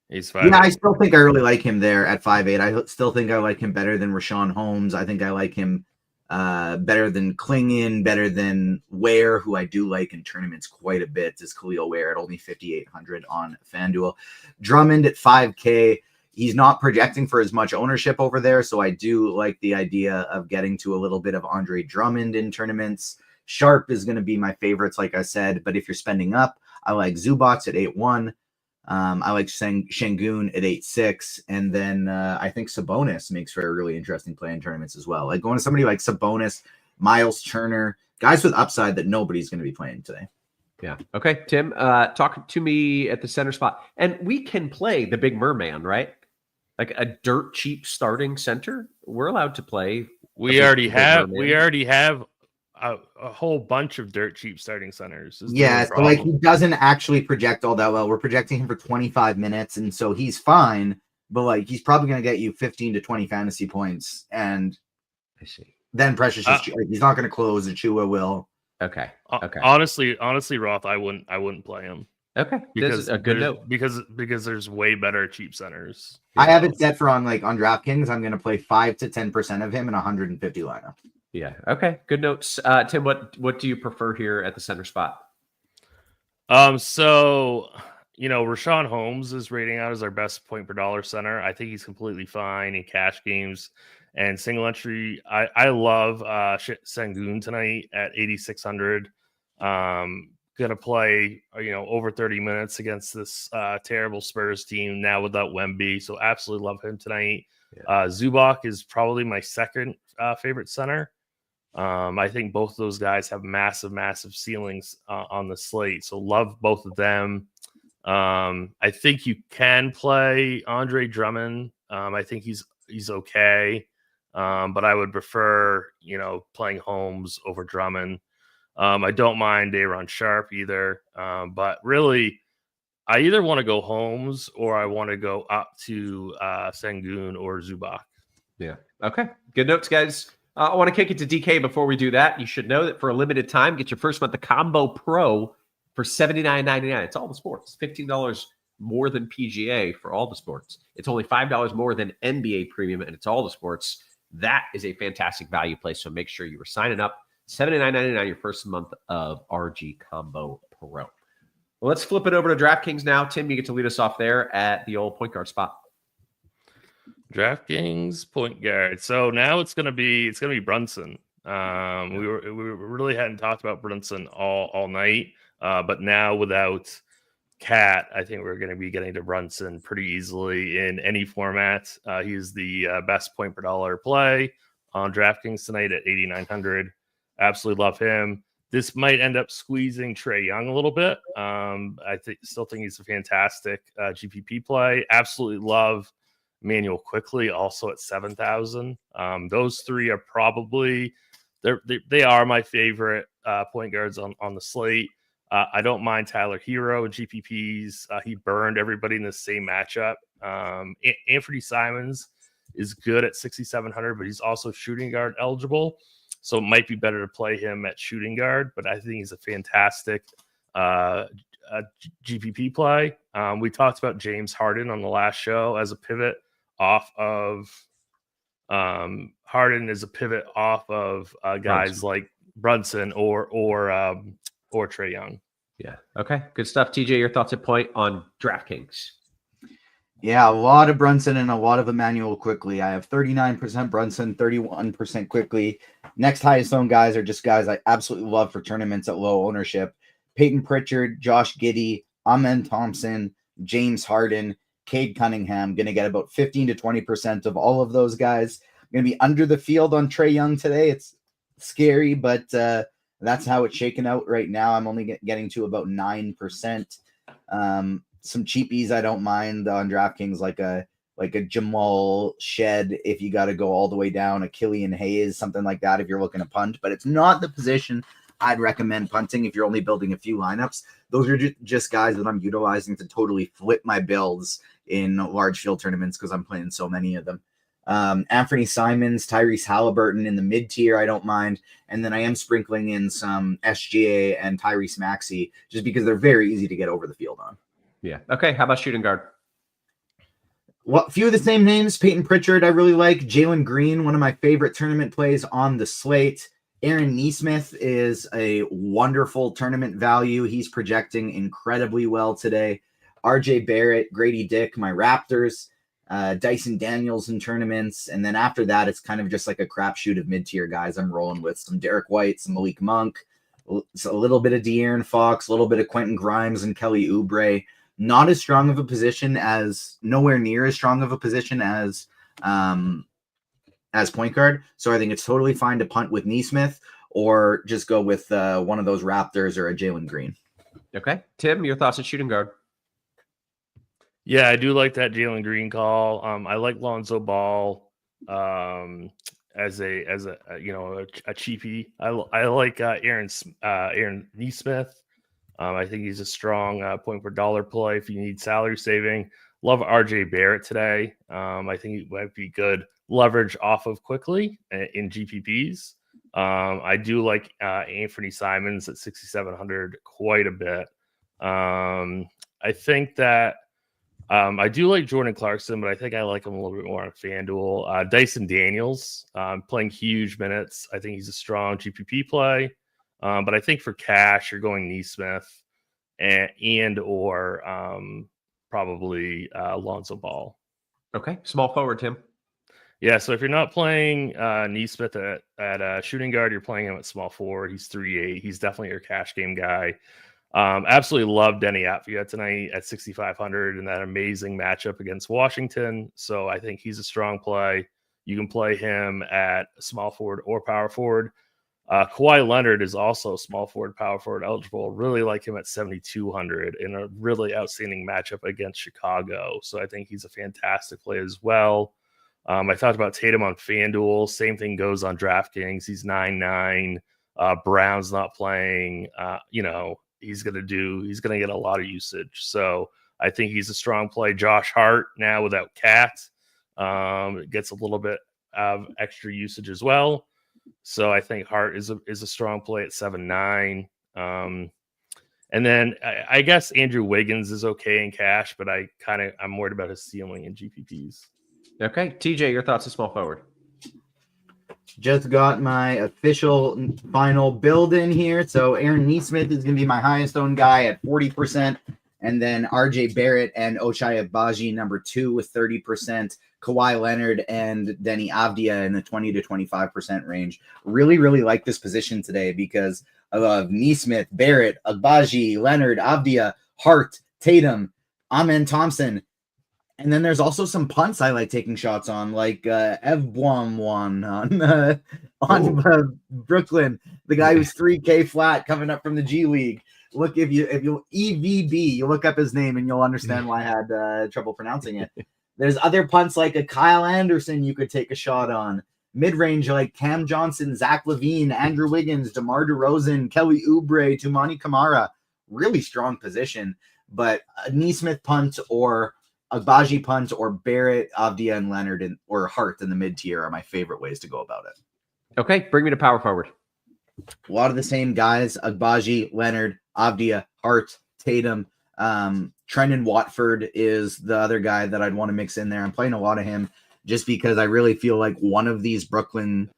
He's 5'8". Yeah, I still think I really like him there at 5'8". I still think I like him better than Rashawn Holmes. I think I like him better than Klingon, better than Ware, who I do like in tournaments quite a bit, is Khalil Ware at only 5,800 on FanDuel. Drummond at 5K. He's not projecting for as much ownership over there, so I do like the idea of getting to a little bit of Andre Drummond in tournaments. Sharp is going to be my favorites, like I said, but if you're spending up, I like Zubats at 8-1. I like Şengün at 8-6, and then I think Sabonis makes for a really interesting play in tournaments as well. Like going to somebody like Sabonis, Miles Turner, guys with upside that nobody's going to be playing today. Yeah. Okay, Tim, talk to me at the center spot, and we can play the big merman, right? Like a dirt cheap starting center. We're allowed to play. We already have a whole bunch of dirt cheap starting centers. Yeah, so like he doesn't actually project all that well. We're projecting him for 25 minutes, and so he's fine, but like he's probably going to get you 15 to 20 fantasy points, and I see. Then Precious he's not going to close. Achua will. Okay. Okay. Honestly, Roth, I wouldn't play him. Okay, this is a good note because there's way better cheap centers. I have it set for on DraftKings. I'm going to play 5 to 10% of him in 150 lineup. Yeah. Okay. Good notes. Tim, what do you prefer here at the center spot? So, Rashawn Holmes is rating out as our best point per dollar center. I think he's completely fine in cash games and single entry. I love Şengün tonight at 8,600. Gonna play, over 30 minutes against this terrible Spurs team now without Wemby. So absolutely love him tonight. Yeah. Zubac is probably my second favorite center. I think both of those guys have massive ceilings on the slate. So love both of them. I think you can play Andre Drummond. I think he's okay. But I would prefer, playing Holmes over Drummond. I don't mind Daron Sharp either. But really, I either want to go Holmes or I want to go up to Şengün or Zubac. Yeah. Okay. Good notes, guys. I want to kick it to DK before we do that. You should know that for a limited time, get your first month of Combo Pro for $79.99. It's all the sports. $15 more than PGA for all the sports. It's only $5 more than NBA Premium, and it's all the sports. That is a fantastic value play, so make sure you are signing up. $79.99 your first month of RG Combo Pro. Well, let's flip it over to DraftKings now. Tim, you get to lead us off there at the old point guard spot. DraftKings point guard. So now it's gonna be Brunson. We really hadn't talked about Brunson all night, but now without Cat, I think we're going to be getting to Brunson pretty easily in any format. He's the best point per dollar play on DraftKings tonight at 8,900. Absolutely love him. This might end up squeezing Trae Young a little bit. I still think he's a fantastic GPP play. Absolutely love Manuel Quickly, also at 7,000. Those three are probably they are my favorite point guards on the slate. I don't mind Tyler Hero in GPPs. He burned everybody in the same matchup. Anthony Simons is good at 6,700, but he's also shooting guard eligible. So it might be better to play him at shooting guard, but I think he's a fantastic GPP play. We talked about James Harden on the last show as a pivot off of Harden is a pivot off of guys like Brunson or Trae Young. Yeah. Okay. Good stuff. TJ, your thoughts at point on DraftKings? Yeah, a lot of Brunson and a lot of Emmanuel Quickly. I have 39% Brunson, 31% Quickly. Next highest owned guys are just guys I absolutely love for tournaments at low ownership. Peyton Pritchard, Josh Giddey, Amen Thompson, James Harden, Cade Cunningham. Going to get about 15 to 20% of all of those guys. Going to be under the field on Trae Young today. It's scary, but that's how it's shaken out right now. I'm only getting to about 9%. Some cheapies I don't mind on DraftKings, like a Jamal Shed if you got to go all the way down, a Killian Hayes, something like that if you're looking to punt. But it's not the position I'd recommend punting if you're only building a few lineups. Those are just guys that I'm utilizing to totally flip my builds in large field tournaments because I'm playing so many of them. Anthony Simons, Tyrese Halliburton in the mid tier, I don't mind. And then I am sprinkling in some SGA and Tyrese Maxey just because they're very easy to get over the field on. Yeah. Okay. How about shooting guard? Well, a few of the same names. Peyton Pritchard, I really like. Jalen Green, one of my favorite tournament plays on the slate. Aaron Nesmith is a wonderful tournament value. He's projecting incredibly well today. RJ Barrett, Grady Dick, my Raptors. Dyson Daniels in tournaments. And then after that, it's kind of just like a crapshoot of mid-tier guys I'm rolling with. Some Derek White, some Malik Monk, a little bit of De'Aaron Fox, a little bit of Quentin Grimes and Kelly Oubre. Not as strong of a position as, nowhere near as strong of a position as point guard. So I think it's totally fine to punt with Nesmith or just go with one of those Raptors or a Jalen Green. Okay. Tim, your thoughts on shooting guard? Yeah, I do like that Jalen Green call. I like Lonzo Ball as a cheapie. I like Aaron Nesmith. I think he's a strong point per dollar play if you need salary saving. Love RJ Barrett today. I think he might be good leverage off of quickly in GPPs. I do like Anthony Simons at 6,700 quite a bit. I think that I do like Jordan Clarkson, but I think I like him a little bit more on FanDuel. Dyson Daniels playing huge minutes. I think he's a strong GPP play. But I think for cash, you're going Nesmith and or probably Lonzo Ball. Okay. Small forward, Tim. Yeah, so if you're not playing Nesmith at shooting guard, you're playing him at small forward. He's 3.8. He's definitely your cash game guy. Absolutely love Denny Atfield tonight at 6,500 in that amazing matchup against Washington. So I think he's a strong play. You can play him at small forward or power forward. Kawhi Leonard is also small forward, power forward eligible. Really like him at 7,200 in a really outstanding matchup against Chicago. So I think he's a fantastic play as well. I talked about Tatum on FanDuel. Same thing goes on DraftKings. He's 9.9. Brown's not playing. He's gonna get a lot of usage. So I think he's a strong play. Josh Hart now without Cat gets a little bit of extra usage as well. So I think Hart is a strong play at 7.9. And then I guess Andrew Wiggins is okay in cash, but I'm worried about his ceiling in GPPs. Okay. TJ, your thoughts on small forward? Just got my official final build in here. So Aaron Nesmith is going to be my highest owned guy at 40%. And then RJ Barrett and Ochai Agbaji, number 2 with 30%. Kawhi Leonard and Denny Avdia in the 20 to 25% range. Really, really like this position today because I love Nesmith, Barrett, Agbaji, Leonard, Avdia, Hart, Tatum, Amen Thompson. And then there's also some punts I like taking shots on, like Evbuomwan on Brooklyn, the guy who's 3K flat coming up from the G League. Look, if you EVB, you look up his name and you'll understand why I had trouble pronouncing it. There's other punts like a Kyle Anderson you could take a shot on. Mid-range like Cam Johnson, Zach LaVine, Andrew Wiggins, DeMar DeRozan, Kelly Oubre, Tumani Kamara. Really strong position, but a Nesmith punt or Agbaji punt or Barrett, Avdia, and Leonard or Hart in the mid-tier are my favorite ways to go about it. Okay, bring me to power forward. A lot of the same guys, Agbaji, Leonard, Avdia, Hart, Tatum. Trendon Watford is the other guy that I'd want to mix in there. I'm playing a lot of him just because I really feel like one of these Brooklyn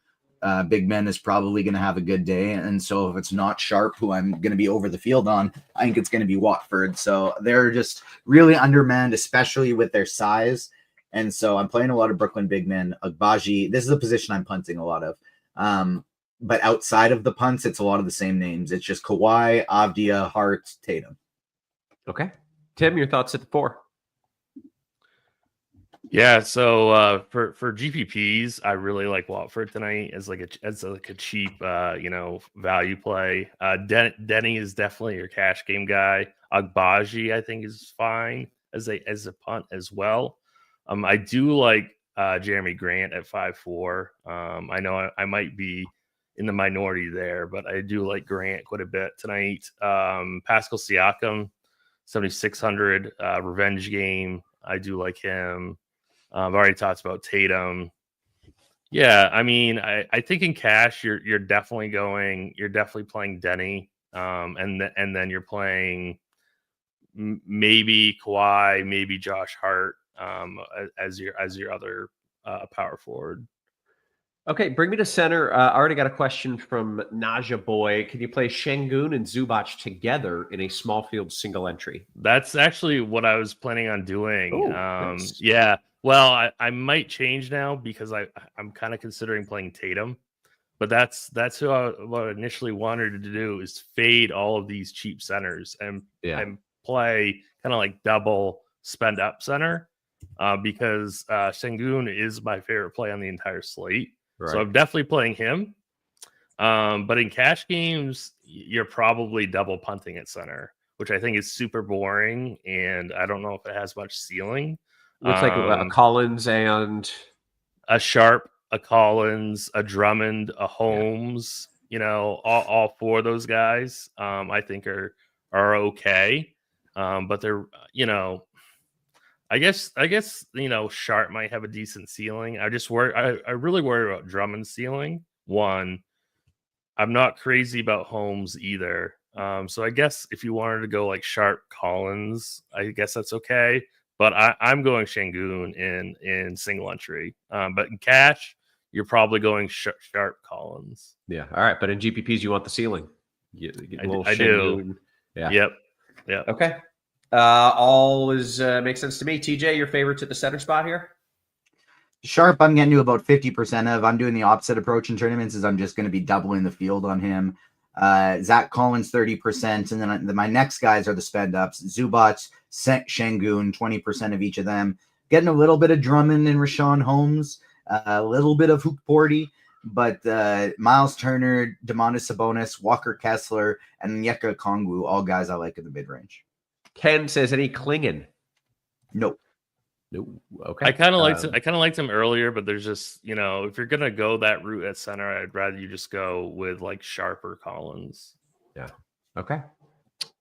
big men is probably going to have a good day. And so if it's not Sharp, who I'm going to be over the field on, I think it's going to be Watford. So they're just really undermanned, especially with their size. And so I'm playing a lot of Brooklyn big men. Agbaji, this is a position I'm punting a lot of. But outside of the punts, it's a lot of the same names. It's just Kawhi, Avdia, Hart, Tatum. Okay. Tim, your thoughts at the 4? Yeah, so for GPPs, I really like Watford tonight as like a cheap value play. Denny is definitely your cash game guy. Agbaji, I think, is fine as a punt as well. I do like Jeremy Grant at 5.4. I know I might be in the minority there, but I do like Grant quite a bit tonight. Pascal Siakam, 7,600 revenge game. I do like him. I've already talked about Tatum. Yeah, I mean, I think in cash you're definitely playing Denny, and then you're playing maybe Kawhi, maybe Josh Hart as your other power forward. Okay, bring me to center. I already got a question from Naja Boy. Can you play Şengün and Zubac together in a small field single entry? That's actually what I was planning on doing. Ooh, nice. Yeah. Well, I might change now because I'm kind of considering playing Tatum, but that's what I initially wanted to do is fade all of these cheap centers and play kind of like double spend up center because Şengün is my favorite play on the entire slate. Right. So I'm definitely playing him. But in cash games, you're probably double punting at center, which I think is super boring, and I don't know if it has much ceiling. Looks like a Collins and a Sharp, a Collins, a Drummond, a Holmes. All 4 of those guys, I think are okay. But they're I guess Sharp might have a decent ceiling. I really worry about Drummond's ceiling. One, I'm not crazy about Holmes either. So I guess if you wanted to go like Sharp Collins, I guess that's okay. But I'm going Şengün in single entry. But in cash, you're probably going Sharp Collins. Yeah. All right. But in GPPs, you want the ceiling. I do. Yeah. Yep. Okay. All makes sense to me. TJ, your favorites at the center spot here? Sharp, I'm getting to about 50% of. I'm doing the opposite approach in tournaments, is I'm just going to be doubling the field on him. Zach Collins, 30%. And then my next guys are the spend ups. Zubac, Şengün, 20% of each of them. Getting a little bit of Drummond and Rashawn Holmes, a little bit of Hukporti, but Miles Turner, Domantas Sabonis, Walker Kessler, and Onyeka Okongwu, all guys I like in the mid range. Ken says, any Klingon? Nope. Okay. I kind of liked him earlier, but there's just, if you're gonna go that route at center, I'd rather you just go with like Sharper Collins. Yeah. Okay.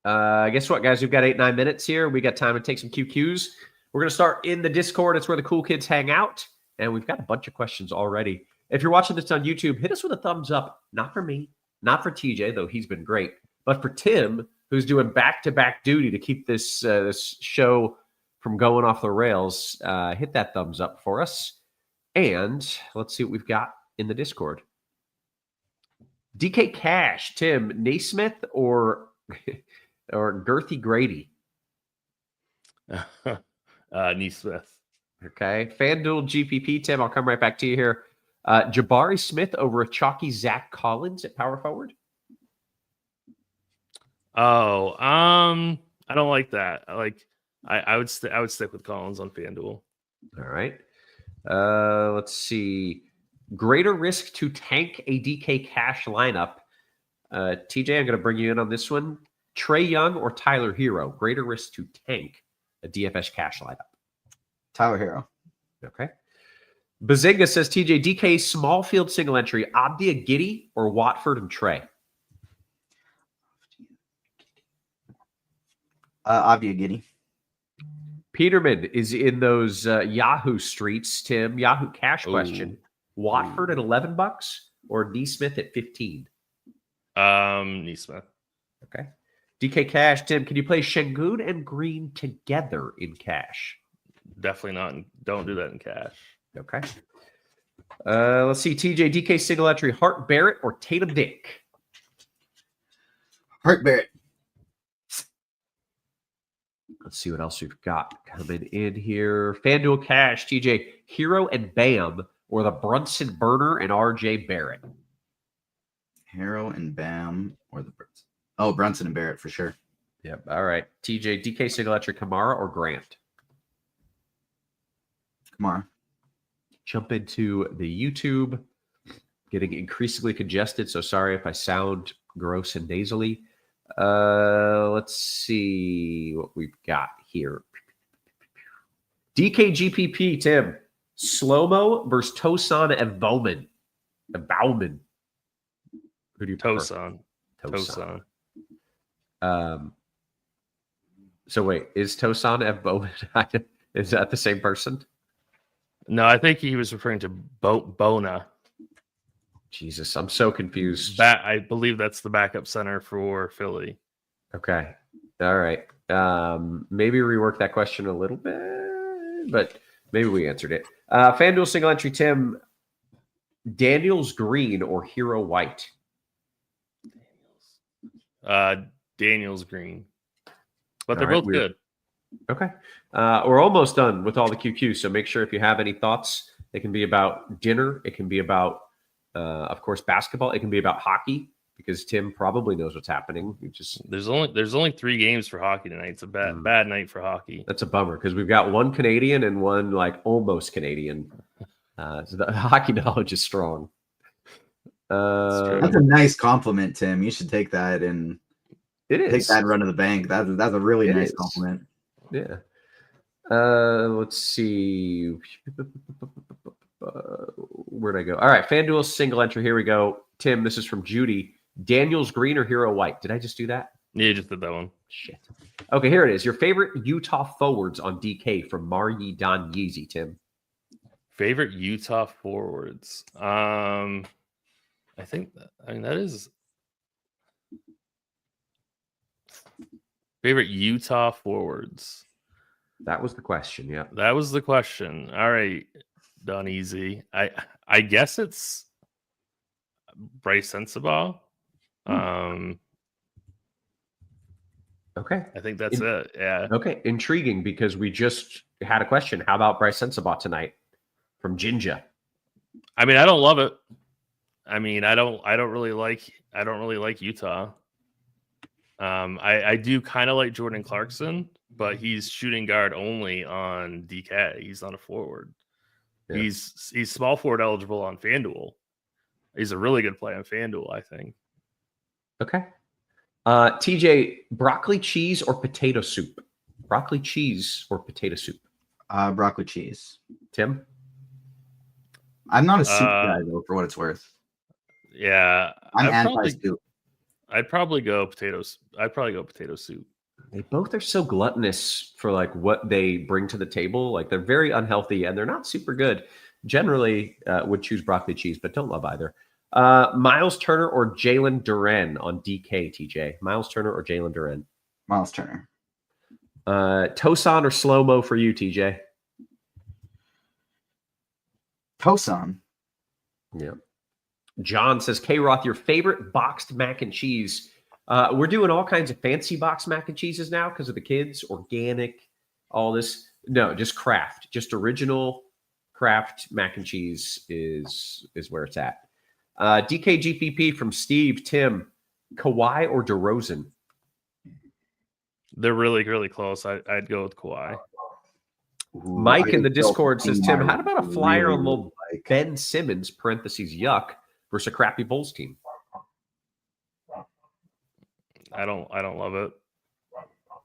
Guess what, guys? We've got 8-9 minutes here. We got time to take some QQs. We're gonna start in the Discord. It's where the cool kids hang out, and we've got a bunch of questions already. If you're watching this on YouTube, hit us with a thumbs up. Not for me, not for TJ, though he's been great, but for Tim, who's doing back-to-back duty to keep this show from going off the rails. Hit that thumbs up for us. And let's see what we've got in the Discord. DK Cash, Tim, Naismith or Girthy Grady? Naismith. Okay. FanDuel GPP, Tim, I'll come right back to you here. Jabari Smith over a chalky Zach Collins at power forward? Oh, I don't like that. I would stick with Collins on FanDuel. All right. Let's see. Greater risk to tank a DK Cash lineup. TJ, I'm going to bring you in on this one. Trae Young or Tyler Hero? Greater risk to tank a DFS Cash lineup. Tyler Hero. Okay. Bazinga says, TJ, DK small field single entry, Abdia Giddy or Watford and Trae? Abdia Giddy. Peterman is in those Yahoo streets, Tim. Yahoo Cash question. Watford at $11 or Neesmith at 15? Neesmith. Okay. DK Cash, Tim, can you play Şengün and Green together in cash? Definitely not. Don't do that in cash. Okay. Let's see. TJ, DK single entry, Hart Barrett or Tatum Dick? Hart Barrett. Let's see what else we've got coming in here. FanDuel Cash, TJ, Hero and Bam or the Brunson Burner and RJ Barrett? Hero and Bam or the Brunson. Oh, Brunson and Barrett for sure. Yep. All right. TJ, DK single entry, Kamara or Grant? Kamara. Jump into the YouTube. Getting increasingly congested, so sorry if I sound gross and nasally. Let's see what we've got here. DKGPP, Tim. Slow-mo versus Tosan and Bowman. Bauman. Who do you prefer? Tosan. So wait, is Tosan and Bowman? Is that the same person? No, I think he was referring to Bona. Jesus, I'm so confused. I believe that's the backup center for Philly. Okay. All right. Maybe rework that question a little bit, but maybe we answered it. FanDuel single entry, Tim. Daniels Green or Hero White? Daniels Green. But they're All right, both good. Okay. We're almost done with all the QQs, so make sure if you have any thoughts, it can be about dinner. It can be about, of course, basketball. It can be about hockey, because Tim probably knows what's happening. There's only 3 games for hockey tonight. It's a bad night for hockey. That's a bummer, because we've got one Canadian and one like almost Canadian. So the hockey knowledge is strong. That's a nice compliment, Tim. You should take that and take that and run to the bank. That's a really nice compliment. Yeah. Let's see. Where'd I go? All right. FanDuel single entry. Here we go. Tim, this is from Judy. Daniels Green or Hero White? Did I just do that? Yeah, you just did that one. Shit. Okay, here it is. Your favorite Utah forwards on DK from Maryi Don Yeezy, Tim. Favorite Utah forwards. I think that is favorite Utah forwards. That was the question. Yeah. That was the question. All right, Don Easy. I guess it's Bryce Sensabaugh. Okay. I think that's it. Yeah. Okay. Intriguing, because we just had a question. How about Bryce Sensabaugh tonight from Jinja? I mean, I don't love it. I mean, I don't really like Utah. I do kind of like Jordan Clarkson, but he's shooting guard only on DK. He's not a forward. Yeah. He's small forward eligible on FanDuel. He's a really good play on FanDuel, I think. Okay. TJ, broccoli cheese or potato soup? Broccoli cheese or potato soup? Broccoli cheese. Tim? I'm not a soup guy, though, for what it's worth. Yeah. I'm anti-soup. I'd probably go potatoes. I'd probably go potato soup. They both are so gluttonous for like what they bring to the table. Like, they're very unhealthy and they're not super good. Generally would choose broccoli cheese, but don't love either. Miles Turner or Jalen Duren on DK, TJ? Miles Turner or Jalen Duren? Miles Turner. Tosan or slow-mo for you, TJ? Tosan. Yeah. John says, K-Roth, your favorite boxed mac and cheese. We're doing all kinds of fancy boxed mac and cheeses now because of the kids, organic, all this. No, just craft. Just original craft mac and cheese is where it's at. DKGPP from Steve, Tim, Kawhi or DeRozan? They're really, really close. I'd go with Kawhi. Mike in the Discord says, Tim, how about a flyer on little Ben Simmons, parentheses, yuck, versus a crappy Bulls team? I don't love it.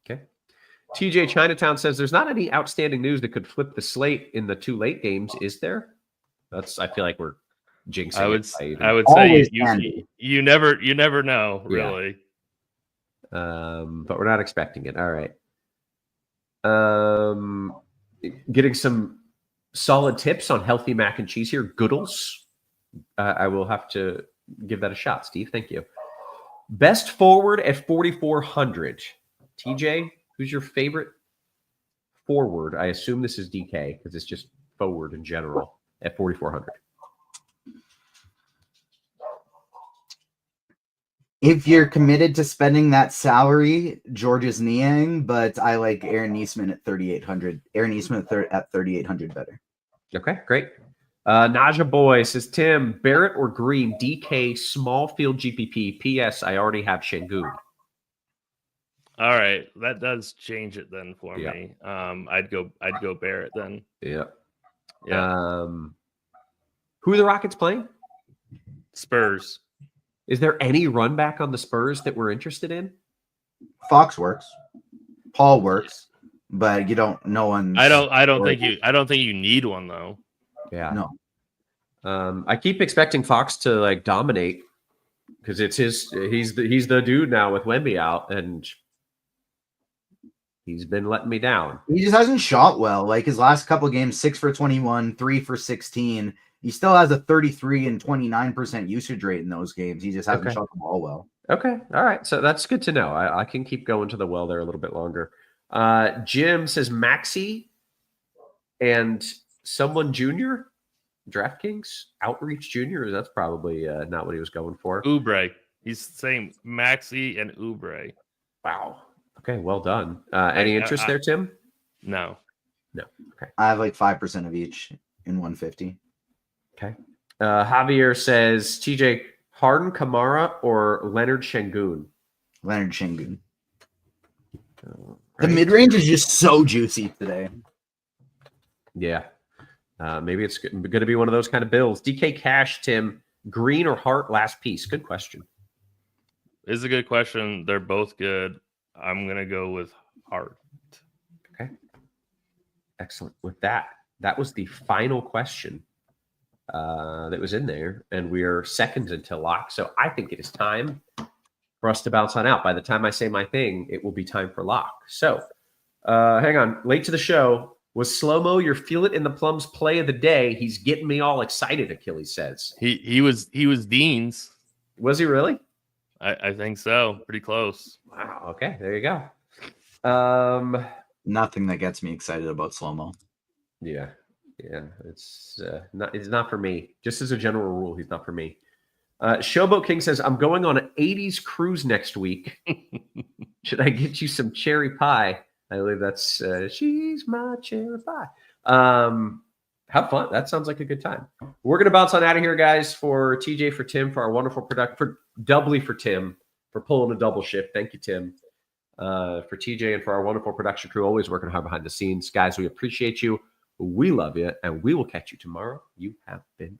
Okay. TJ Chinatown says, there's not any outstanding news that could flip the slate in the 2 late games, is there? I feel like we're jinxing. I would say you never know, really. Yeah. But we're not expecting it. All right. Getting some solid tips on healthy mac and cheese here. Goodles. I will have to give that a shot, Steve. Thank you. Best forward at 4,400. TJ, who's your favorite forward? I assume this is DK because it's just forward in general at 4,400. If you're committed to spending that salary, George's Niang, but I like Aaron Neesman at 3,800. Aaron Neesman at 3,800 better. Okay, great. Naja Boy says, Tim, Barrett or Green, DK, small field GPP. P.S. I already have Şengün. All right, that does change it then for Yeah. me. I'd go Barrett then. Yeah. Yeah. Who are the Rockets playing? Spurs. Is there any run back on the Spurs that we're interested in? Fox works. Paul works, but you don't. No one. I don't think you need one though. Yeah. No. I keep expecting Fox to like dominate because he's the dude now with Wemby out, and he's been letting me down. He just hasn't shot well. Like his last couple of games, 6 for 21, 3 for 16. He still has a 33 and 29% usage rate in those games. He just hasn't shot the ball well. Okay. All right. So that's good to know. I can keep going to the well there a little bit longer. Jim says Maxey and someone junior, DraftKings Outreach Junior. That's probably not what he was going for. Oubre. He's saying Maxey and Oubre. Wow. Okay. Well done. Any interest there, Tim? No. Okay. I have like 5% of each in 150. Okay. Javier says TJ Harden, Kamara, or Leonard Şengün? Leonard Şengün. Right. The mid range is just so juicy today. Yeah. Maybe it's going to be one of those kind of bills. DK Cash, Tim, Green or Hart last piece? Good question. It's a good question. They're both good. I'm going to go with Hart. Okay. Excellent. With that was the final question that was in there, and we are seconds until lock. So I think it is time for us to bounce on out. By the time I say my thing, it will be time for lock. So hang on. Late to the show. Was Slow-Mo your Feel It in the Plums play of the day? He's getting me all excited, Achilles says. He was Dean's. Was he really? I think so. Pretty close. Wow. Okay. There you go. Nothing that gets me excited about slow-mo. Yeah. It's not for me. Just as a general rule, he's not for me. Showboat King says, I'm going on an 80s cruise next week. Should I get you some cherry pie? I believe that's she's my cherry pie. Have fun. That sounds like a good time. We're going to bounce on out of here, guys, for TJ, for Tim, for our wonderful doubly for Tim, for pulling a double shift. Thank you, Tim. For TJ and for our wonderful production crew, always working hard behind the scenes. Guys, we appreciate you. We love you, and we will catch you tomorrow. You have been